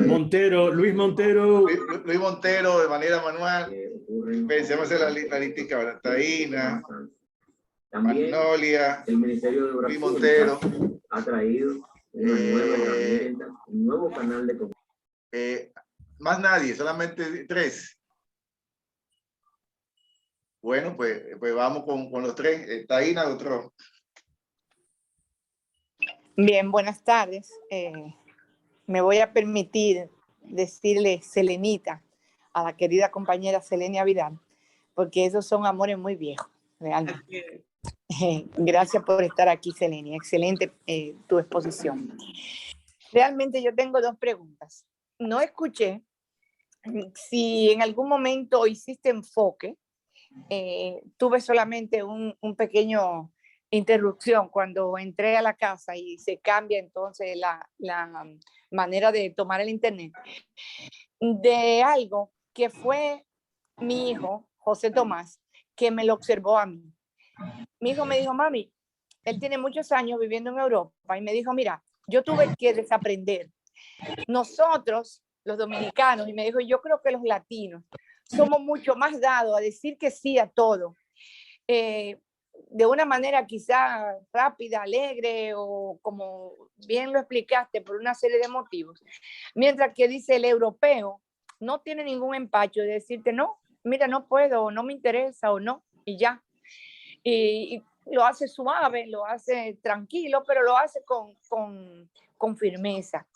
Montero, Luis Montero. Luis Montero de manera manual. Pensemos en la listica, ¿verdad? Taína, Magnolia, el Ministerio de Obras Luis Montero. ha traído una nueva herramienta, un nuevo canal de comunicación. Más nadie, solamente 3. Bueno, pues vamos con los 3. Taína, otro. Bien, buenas tardes. Me voy a permitir decirle Selenita a la querida compañera Selenia Vidal, porque esos son amores muy viejos, realmente. Gracias por estar aquí, Selenia. Excelente tu exposición. Realmente yo tengo 2 preguntas. No escuché si en algún momento hiciste enfoque. Tuve solamente un pequeño interrupción cuando entré a la casa y se cambia entonces la manera de tomar el internet, de algo que fue mi hijo, José Tomás, que me lo observó a mí. Mi hijo me dijo, mami, él tiene muchos años viviendo en Europa y me dijo, mira, yo tuve que desaprender. Nosotros, los dominicanos, y me dijo, yo creo que los latinos somos mucho más dados a decir que sí a todo. De una manera quizá rápida, alegre o como bien lo explicaste por una serie de motivos. Mientras que dice el europeo no tiene ningún empacho de decirte no, mira, no puedo, o no me interesa o no, y ya. Y lo hace suave, lo hace tranquilo, pero lo hace con firmeza.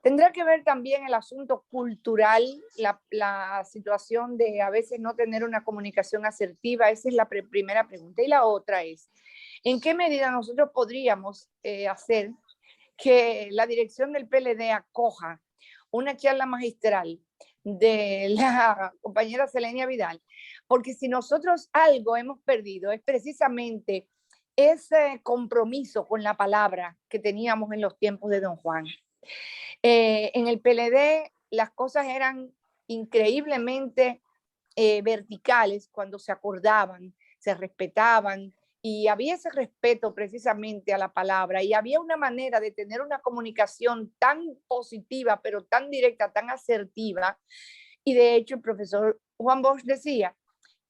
Tendrá que ver también el asunto cultural, la situación de a veces no tener una comunicación asertiva. Esa es la primera pregunta. Y la otra es, ¿en qué medida nosotros podríamos hacer que la dirección del PLD acoja una charla magistral de la compañera Selenia Vidal? Porque si nosotros algo hemos perdido es precisamente ese compromiso con la palabra que teníamos en los tiempos de Don Juan. En el PLD las cosas eran increíblemente verticales cuando se acordaban, se respetaban y había ese respeto precisamente a la palabra y había una manera de tener una comunicación tan positiva, pero tan directa, tan asertiva. Y de hecho el profesor Juan Bosch decía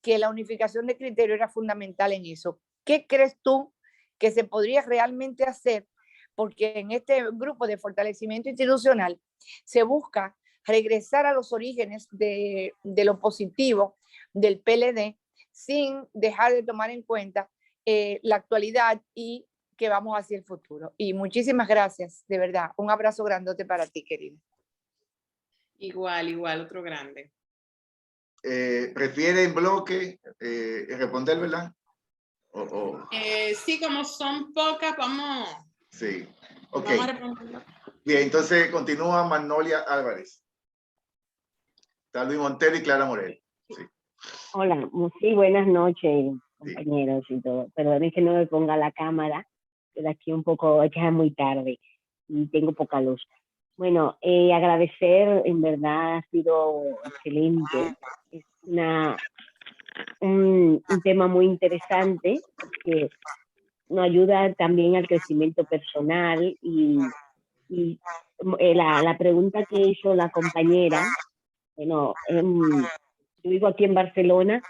que la unificación de criterio era fundamental en eso. ¿Qué crees tú que se podría realmente hacer? Porque en este grupo de fortalecimiento institucional se busca regresar a los orígenes de lo positivo del PLD sin dejar de tomar en cuenta la actualidad y que vamos hacia el futuro. Y muchísimas gracias, de verdad. Un abrazo grandote para ti, querido. Igual, otro grande. ¿Prefiere en bloque responder, verdad? Sí, como son pocas, vamos. Sí. Ok. Vamos a responder. Bien, entonces continúa Magnolia Álvarez. Está Luis Montero y Clara Morel. Sí. Hola, sí, buenas noches, compañeros y todo. Perdonen que no me ponga la cámara, pero aquí un poco, es que es muy tarde y tengo poca luz. Bueno, agradecer, en verdad ha sido excelente. Es un tema muy interesante que nos ayuda también al crecimiento personal y la pregunta que hizo la compañera, bueno, yo vivo aquí en Barcelona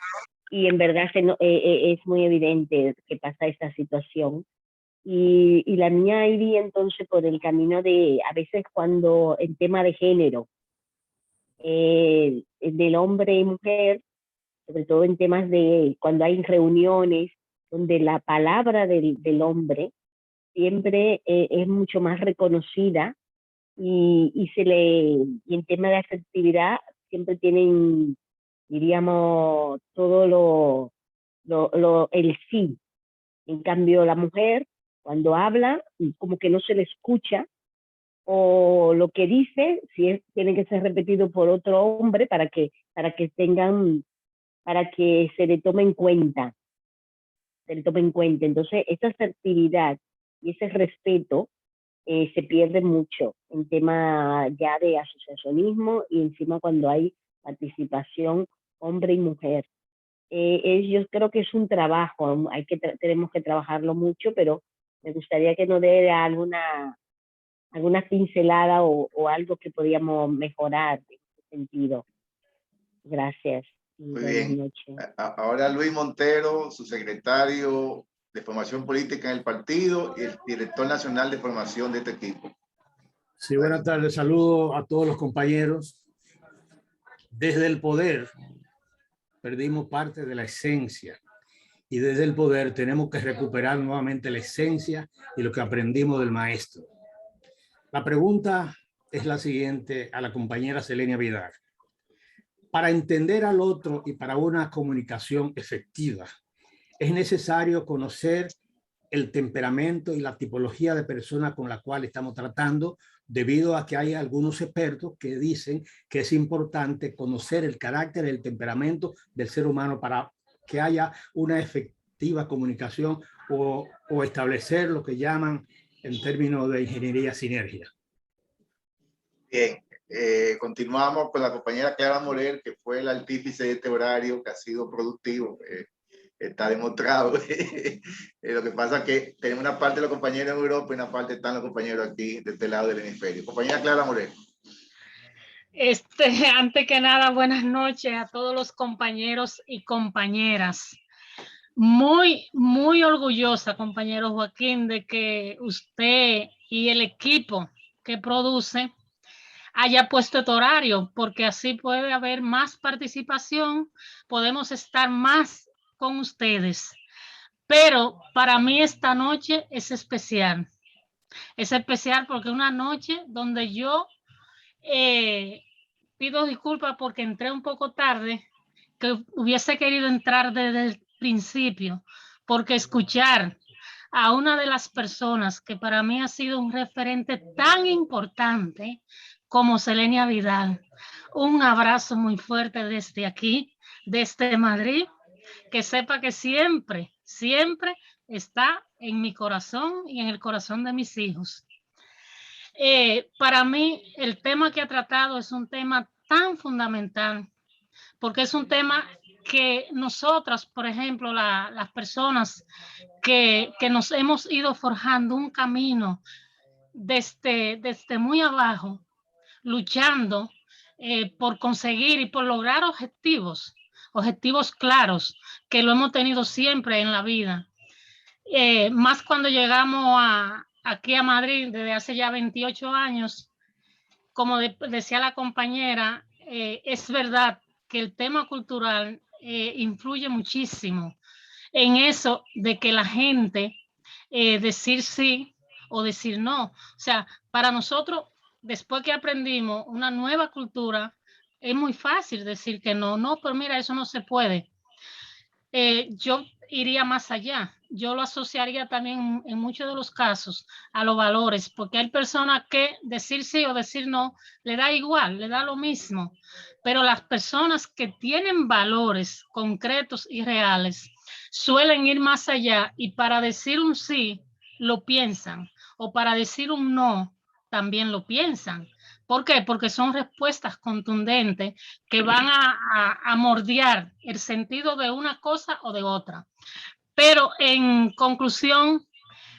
y en verdad es muy evidente que pasa esta situación. Y la mía iría entonces por el camino de, a veces cuando el tema de género, del hombre y mujer, sobre todo en temas de cuando hay reuniones donde la palabra del hombre siempre es mucho más reconocida y en tema de afectividad siempre tienen, diríamos, todo el sí. En cambio, la mujer, cuando habla, como que no se le escucha, o lo que dice, tiene que ser repetido por otro hombre para que se le tome en cuenta. Entonces, esa asertividad y ese respeto se pierde mucho en tema ya de asociacionismo y encima cuando hay participación hombre y mujer. yo creo que es un trabajo, tenemos que trabajarlo mucho, pero me gustaría que nos dé alguna pincelada o algo que podríamos mejorar en ese sentido. Gracias. Muy bien. Ahora Luis Montero, su secretario de Formación Política en el partido y el director nacional de formación de este equipo. Sí, buenas tardes. Saludo a todos los compañeros. Desde el poder perdimos parte de la esencia y desde el poder tenemos que recuperar nuevamente la esencia y lo que aprendimos del maestro. La pregunta es la siguiente a la compañera Selenia Vidal. Para entender al otro y para una comunicación efectiva, es necesario conocer el temperamento y la tipología de persona con la cual estamos tratando, debido a que hay algunos expertos que dicen que es importante conocer el carácter y el temperamento del ser humano para que haya una efectiva comunicación o establecer lo que llaman en términos de ingeniería sinergia. Bien, continuamos con la compañera Clara Morel, que fue el artífice de este horario que ha sido productivo. Está demostrado. Lo que pasa es que tenemos una parte de los compañeros en Europa y una parte están los compañeros aquí de este lado del hemisferio. Compañera Clara Morel. Antes que nada, buenas noches a todos los compañeros y compañeras. Muy, muy orgullosa, compañero Joaquín, de que usted y el equipo que produce haya puesto este horario, porque así puede haber más participación, podemos estar más con ustedes. Pero para mí esta noche es especial. Es especial porque es una noche donde yo pido disculpas porque entré un poco tarde, que hubiese querido entrar desde el principio, porque escuchar a una de las personas que para mí ha sido un referente tan importante como Selenia Vidal. Un abrazo muy fuerte desde aquí, desde Madrid, que sepa que siempre, siempre está en mi corazón y en el corazón de mis hijos. Para mí, el tema que ha tratado es un tema tan fundamental, porque es un tema que nosotras, por ejemplo, las personas que nos hemos ido forjando un camino desde muy abajo, luchando por conseguir y por lograr objetivos claros, que lo hemos tenido siempre en la vida. Más cuando llegamos aquí a Madrid desde hace ya 28 años, como decía la compañera, es verdad que el tema cultural influye muchísimo en eso de que la gente decir sí o decir no. O sea, para nosotros, después que aprendimos una nueva cultura, es muy fácil decir que no, pero mira, eso no se puede. Yo iría más allá. Yo lo asociaría también en muchos de los casos a los valores, porque hay personas que decir sí o decir no le da igual, le da lo mismo, pero las personas que tienen valores concretos y reales suelen ir más allá y para decir un sí lo piensan o para decir un no también lo piensan. ¿Por qué? Porque son respuestas contundentes que van a moldear el sentido de una cosa o de otra. Pero en conclusión,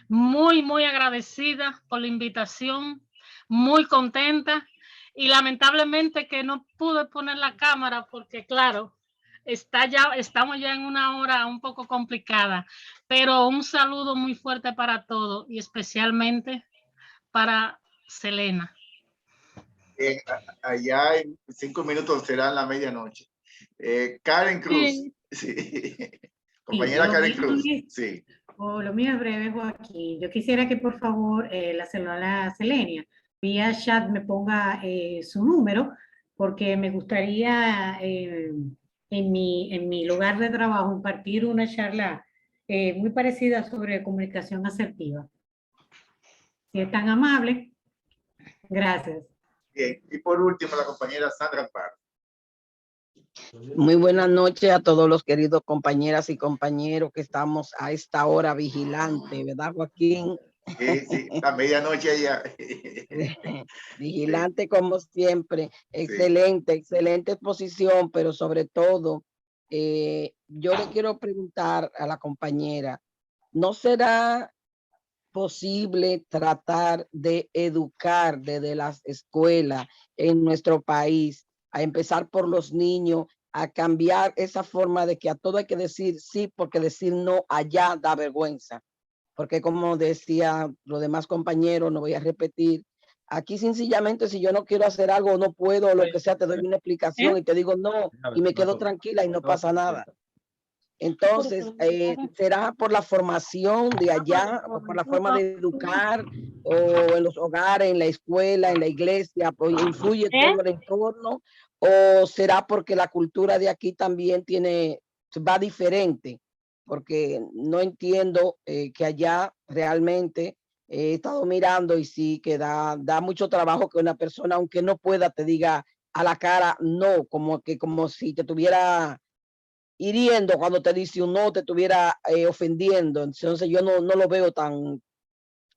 muy, muy agradecida por la invitación, muy contenta y lamentablemente que no pude poner la cámara porque, claro, estamos ya en una hora un poco complicada, pero un saludo muy fuerte para todos y especialmente para Selena. Allá en 5 minutos será la medianoche. Karen Cruz. Sí. Compañera Karen Cruz. Sí. Lo mío es breve, Joaquín. Yo quisiera que por favor la Selenia vía chat me ponga su número, porque me gustaría en mi lugar de trabajo impartir una charla muy parecida sobre comunicación asertiva. Si es tan amable, gracias. Bien, y por último la compañera Sandra Parra. Muy buenas noches a todos los queridos compañeras y compañeros que estamos a esta hora vigilante, ¿verdad, Joaquín? Sí, a medianoche allá. Vigilante como siempre. Excelente, excelente exposición, pero sobre todo yo le quiero preguntar a la compañera, ¿no será posible tratar de educar desde las escuelas en nuestro país, a empezar por los niños, a cambiar esa forma de que a todo hay que decir sí, porque decir no allá da vergüenza? Porque como decía los demás compañeros, no voy a repetir, aquí sencillamente si yo no quiero hacer algo, no puedo, o lo que sea, te doy una explicación y te digo no, y me quedo tranquila y no pasa nada. Entonces, ¿será por la formación de allá, o por la forma de educar, o en los hogares, en la escuela, en la iglesia, pues influye todo el entorno? ¿O será porque la cultura de aquí también va diferente? Porque no entiendo que allá realmente he estado mirando y sí que da mucho trabajo que una persona, aunque no pueda, te diga a la cara no, como si te tuviera hiriendo cuando te dice un no, te estuviera ofendiendo. Entonces yo no lo veo tan,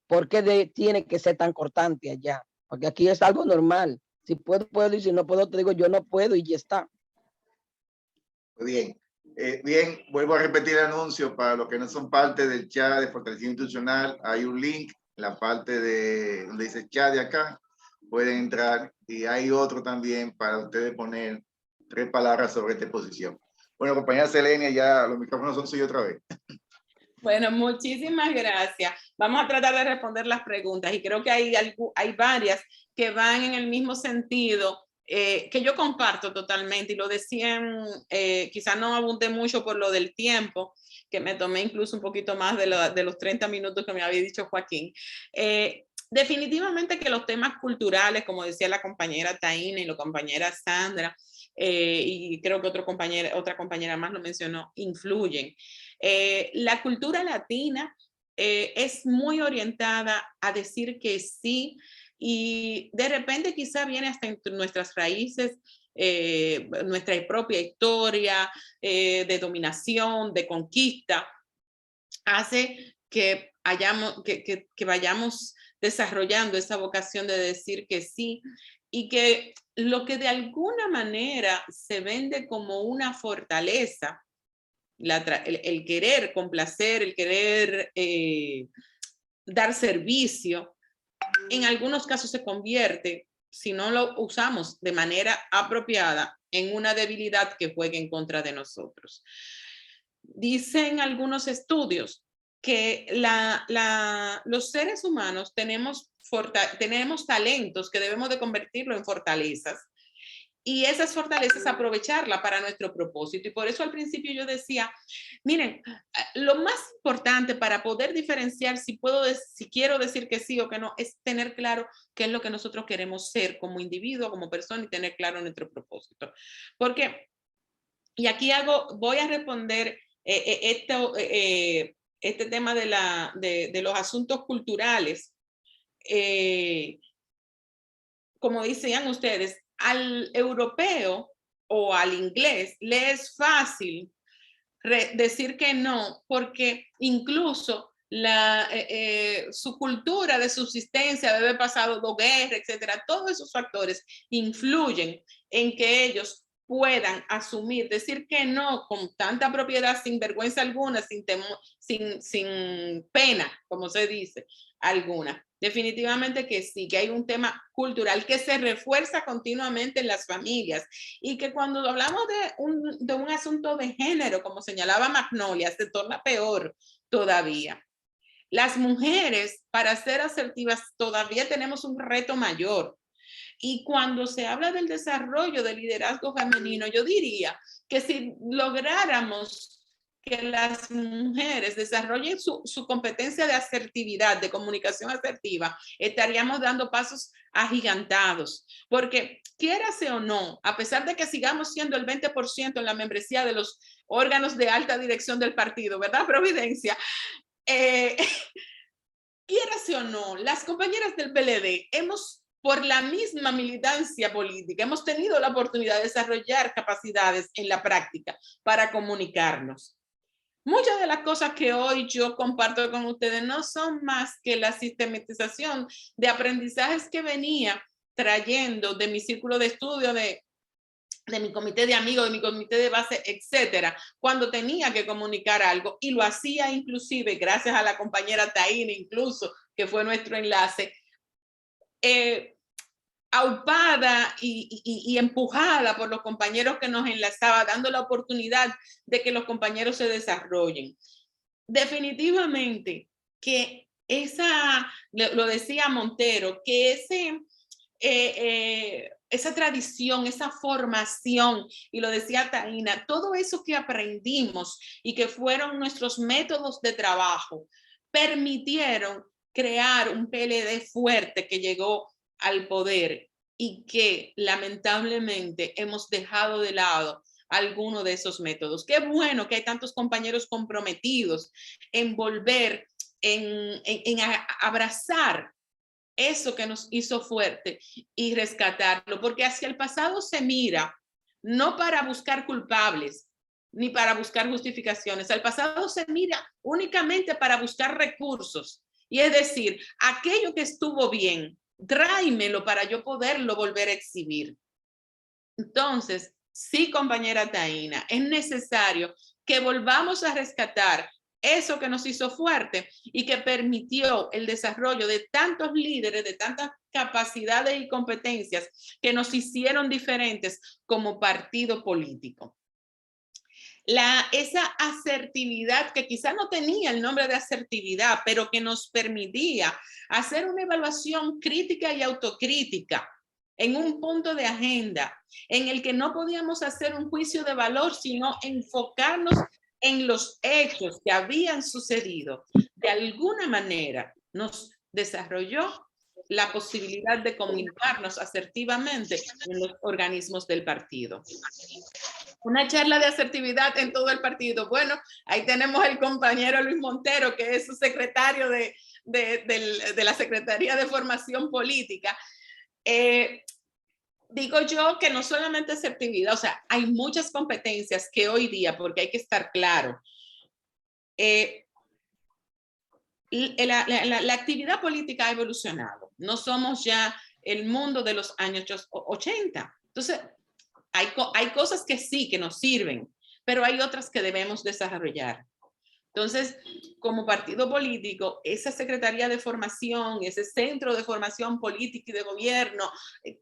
¿por qué tiene que ser tan cortante allá? Porque aquí es algo normal. Si puedo, puedo, y si no puedo, te digo yo no puedo y ya está. Muy bien. Bien, vuelvo a repetir el anuncio para los que no son parte del chat de fortalecimiento institucional. Hay un link en la parte de donde dice chat de acá. Pueden entrar y hay otro también para ustedes poner 3 palabras sobre esta exposición. Bueno, compañera Selenia, ya los micrófonos son suyos otra vez. Bueno, muchísimas gracias. Vamos a tratar de responder las preguntas y creo que hay varias que van en el mismo sentido, que yo comparto totalmente, y lo decían, quizás no abundé mucho por lo del tiempo, que me tomé incluso un poquito más de los 30 minutos que me había dicho Joaquín. Definitivamente que los temas culturales, como decía la compañera Taina y la compañera Sandra, y creo que otra compañera más lo mencionó, influyen. La cultura latina es muy orientada a decir que sí, y de repente quizá viene hasta entre nuestras raíces, nuestra propia historia de dominación, de conquista, hace que vayamos desarrollando esa vocación de decir que sí, y que lo que de alguna manera se vende como una fortaleza, el querer complacer, el querer dar servicio, en algunos casos se convierte, si no lo usamos de manera apropiada, en una debilidad que juegue en contra de nosotros. Dicen algunos estudios que los seres humanos tenemos talentos que debemos de convertirlo en fortalezas, y esas fortalezas aprovecharla para nuestro propósito. Y por eso al principio yo decía, miren, lo más importante para poder diferenciar si quiero decir que sí o que no, es tener claro qué es lo que nosotros queremos ser como individuo, como persona, y tener claro nuestro propósito. Porque, y aquí voy a responder este tema de los asuntos culturales. Como decían ustedes, al europeo o al inglés le es fácil decir que no, porque incluso su cultura de subsistencia, de haber pasado 2 guerras, etcétera, todos esos factores influyen en que ellos puedan asumir, decir que no con tanta propiedad, sin vergüenza alguna, sin pena, como se dice, alguna. Definitivamente que sí, que hay un tema cultural que se refuerza continuamente en las familias, y que cuando hablamos de un asunto de género, como señalaba Magnolia, se torna peor todavía. Las mujeres, para ser asertivas, todavía tenemos un reto mayor. Y cuando se habla del desarrollo del liderazgo femenino, yo diría que si lográramos que las mujeres desarrollen su competencia de asertividad, de comunicación asertiva, estaríamos dando pasos agigantados. Porque quiérase o no, a pesar de que sigamos siendo el 20% en la membresía de los órganos de alta dirección del partido, ¿verdad, Providencia? Quiérase o no, las compañeras del PLD por la misma militancia política, hemos tenido la oportunidad de desarrollar capacidades en la práctica para comunicarnos. Muchas de las cosas que hoy yo comparto con ustedes no son más que la sistematización de aprendizajes que venía trayendo de mi círculo de estudio de de mi comité de amigos, de mi comité de base, etcétera, cuando tenía que comunicar algo, y lo hacía inclusive, gracias a la compañera Taina, incluso, que fue nuestro enlace, aupada y empujada por los compañeros que nos enlazaba, dando la oportunidad de que los compañeros se desarrollen. Definitivamente que lo decía Montero, que esa tradición, esa formación, y lo decía Taina, todo eso que aprendimos y que fueron nuestros métodos de trabajo, permitieron crear un PLD fuerte que llegó al poder y que lamentablemente hemos dejado de lado alguno de esos métodos. Qué bueno que hay tantos compañeros comprometidos en volver, en abrazar eso que nos hizo fuerte y rescatarlo, porque hacia el pasado se mira, no para buscar culpables, ni para buscar justificaciones. Al pasado se mira únicamente para buscar recursos. Y es decir, aquello que estuvo bien, tráemelo para yo poderlo volver a exhibir. Entonces, sí, compañera Taina, es necesario que volvamos a rescatar eso que nos hizo fuerte y que permitió el desarrollo de tantos líderes, de tantas capacidades y competencias que nos hicieron diferentes como partido político. Esa asertividad que quizá no tenía el nombre de asertividad, pero que nos permitía hacer una evaluación crítica y autocrítica en un punto de agenda en el que no podíamos hacer un juicio de valor, sino enfocarnos en los hechos que habían sucedido. De alguna manera nos desarrolló la posibilidad de comunicarnos asertivamente en los organismos del partido. Una charla de asertividad en todo el partido. Bueno, ahí tenemos el compañero Luis Montero, que es su secretario de la Secretaría de Formación Política. Digo yo que no solamente asertividad, o sea, hay muchas competencias que hoy día, porque hay que estar claro, la actividad política ha evolucionado. No somos ya el mundo de los años 80. Entonces, hay cosas que sí, que nos sirven, pero hay otras que debemos desarrollar. Entonces, como partido político, esa Secretaría de Formación, ese Centro de Formación Política y de Gobierno,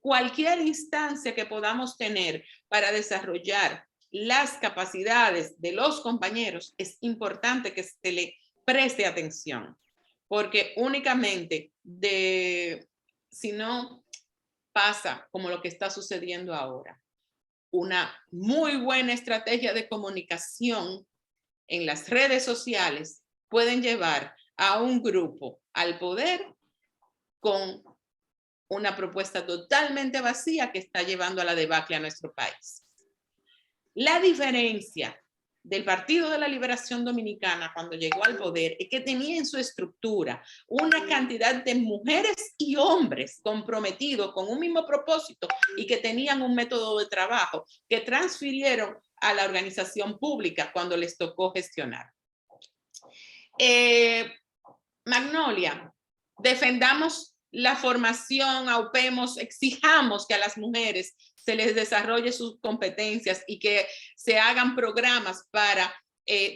cualquier instancia que podamos tener para desarrollar las capacidades de los compañeros, es importante que se le preste atención, porque únicamente si no pasa como lo que está sucediendo ahora, una muy buena estrategia de comunicación en las redes sociales pueden llevar a un grupo al poder con una propuesta totalmente vacía que está llevando a la debacle a nuestro país. La diferencia del Partido de la Liberación Dominicana cuando llegó al poder es que tenía en su estructura una cantidad de mujeres y hombres comprometidos con un mismo propósito y que tenían un método de trabajo que transfirieron a la organización pública cuando les tocó gestionar. Magnolia, defendamos la formación, aupemos, exijamos que a las mujeres se les desarrolle sus competencias y que se hagan programas para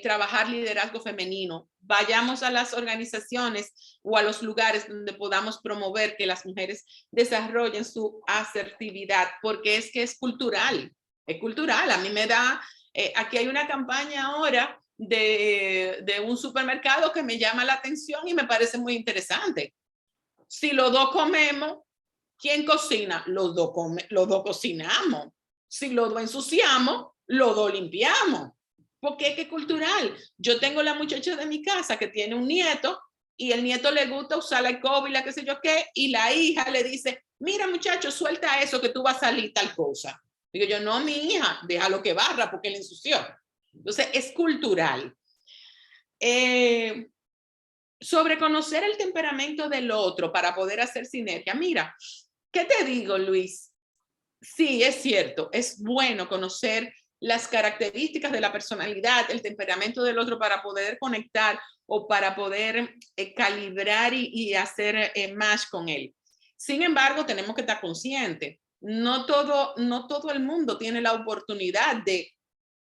trabajar liderazgo femenino. Vayamos a las organizaciones o a los lugares donde podamos promover que las mujeres desarrollen su asertividad, porque es que es cultural. Es cultural. A mí me da, aquí hay una campaña ahora de un supermercado que me llama la atención y me parece muy interesante. Si los dos comemos, ¿quién cocina? Los dos cocinamos. Si los dos ensuciamos, los dos limpiamos. Porque es que es cultural. Yo tengo la muchacha de mi casa que tiene un nieto y el nieto le gusta usar la escoba y la qué sé yo qué, y la hija le dice, mira muchacho, suelta eso que tú vas a salir tal cosa. Digo yo, no, mi hija, déjalo que barra porque le ensució. Entonces, es cultural. Sobre conocer el temperamento del otro para poder hacer sinergia. Mira, ¿qué te digo, Luis? Sí, es cierto, es bueno conocer las características de la personalidad, el temperamento del otro para poder conectar o para poder calibrar y hacer match con él. Sin embargo, tenemos que estar conscientes no todo el mundo tiene la oportunidad de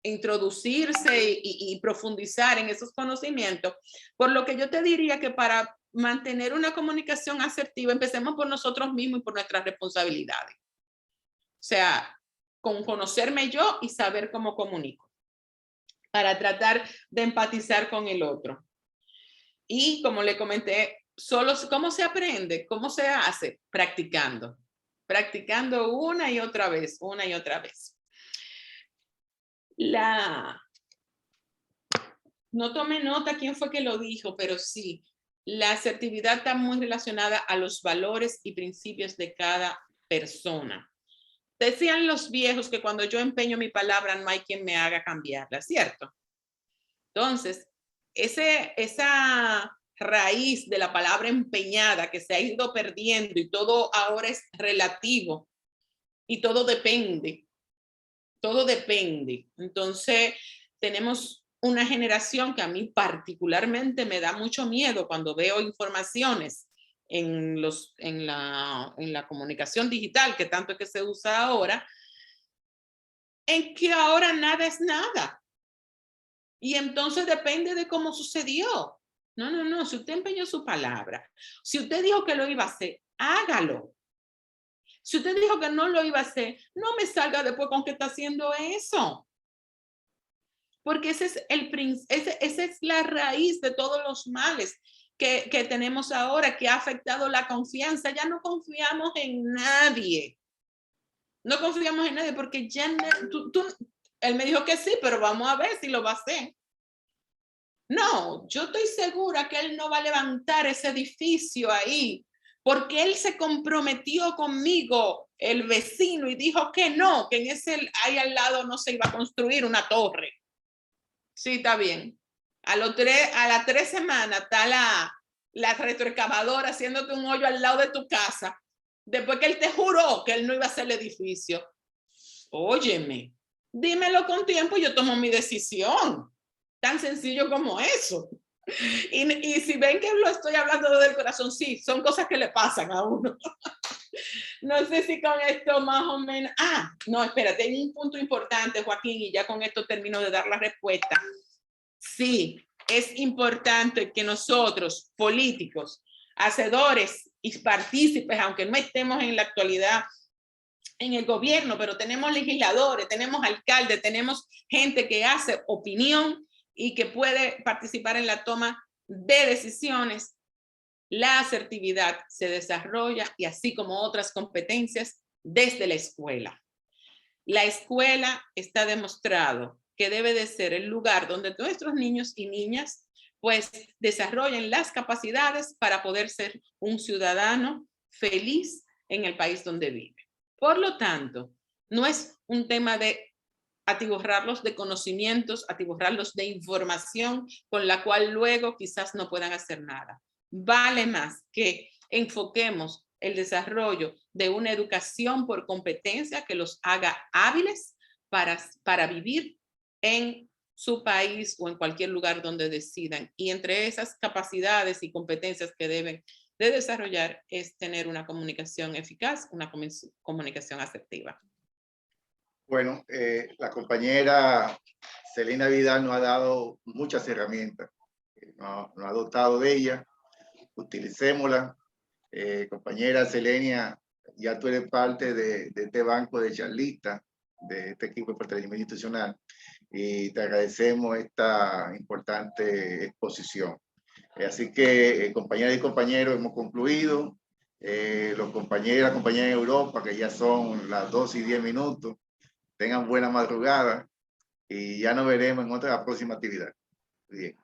introducirse y profundizar en esos conocimientos, por lo que yo te diría que para mantener una comunicación asertiva, empecemos por nosotros mismos y por nuestras responsabilidades. O sea, con conocerme yo y saber cómo comunico, para tratar de empatizar con el otro. Y como le comenté, ¿cómo se aprende? ¿Cómo se hace? Practicando. Practicando una y otra vez, una y otra vez. No tomé nota quién fue que lo dijo, pero sí, la asertividad está muy relacionada a los valores y principios de cada persona. Decían los viejos que cuando yo empeño mi palabra no hay quien me haga cambiarla, ¿cierto? Entonces, esa raíz de la palabra empeñada que se ha ido perdiendo y todo ahora es relativo y todo depende. Todo depende. Entonces, tenemos una generación que a mí particularmente me da mucho miedo cuando veo informaciones en la comunicación digital, que tanto es que se usa ahora, en que ahora nada es nada. Y entonces depende de cómo sucedió. No, si usted empeñó su palabra, si usted dijo que lo iba a hacer, hágalo. Si usted dijo que no lo iba a hacer, no me salga después con que está haciendo eso. Porque esa es la raíz de todos los males que tenemos ahora, que ha afectado la confianza. Ya no confiamos en nadie. No confiamos en nadie porque ya él me dijo que sí, pero vamos a ver si lo va a hacer. No, yo estoy segura que él no va a levantar ese edificio ahí porque él se comprometió conmigo, el vecino, y dijo que no, que en ese ahí al lado no se iba a construir una torre. Sí, está bien. A las 3 semanas está la retroexcavadora haciéndote un hoyo al lado de tu casa, después que él te juró que él no iba a hacer el edificio. Óyeme, dímelo con tiempo y yo tomo mi decisión. Tan sencillo como eso. Y si ven que lo estoy hablando desde el corazón, sí, son cosas que le pasan a uno. No sé si con esto más o menos... no, espérate, hay un punto importante, Joaquín, y ya con esto termino de dar la respuesta. Sí, es importante que nosotros, políticos, hacedores y partícipes, aunque no estemos en la actualidad en el gobierno, pero tenemos legisladores, tenemos alcaldes, tenemos gente que hace opinión y que puede participar en la toma de decisiones. La asertividad se desarrolla, y así como otras competencias, desde la escuela. La escuela está demostrado que debe de ser el lugar donde nuestros niños y niñas pues desarrollen las capacidades para poder ser un ciudadano feliz en el país donde vive. Por lo tanto, no es un tema de atiborrarlos de conocimientos, atiborrarlos de información con la cual luego quizás no puedan hacer nada. Vale más que enfoquemos el desarrollo de una educación por competencia que los haga hábiles para vivir en su país o en cualquier lugar donde decidan. Y entre esas capacidades y competencias que deben de desarrollar es tener una comunicación eficaz, una comunicación asertiva. Bueno, la compañera Selena Vidal nos ha dado muchas herramientas, nos ha dotado de ellas, utilicémoslas. Compañera Selena, ya tú eres parte de este banco de charlistas, de este equipo de fortalecimiento institucional, y te agradecemos esta importante exposición. Así que, compañeras y compañeros, hemos concluido. Las compañeras de Europa, que ya son las 2:10, tengan buena madrugada y ya nos veremos en otra próxima actividad. Bien.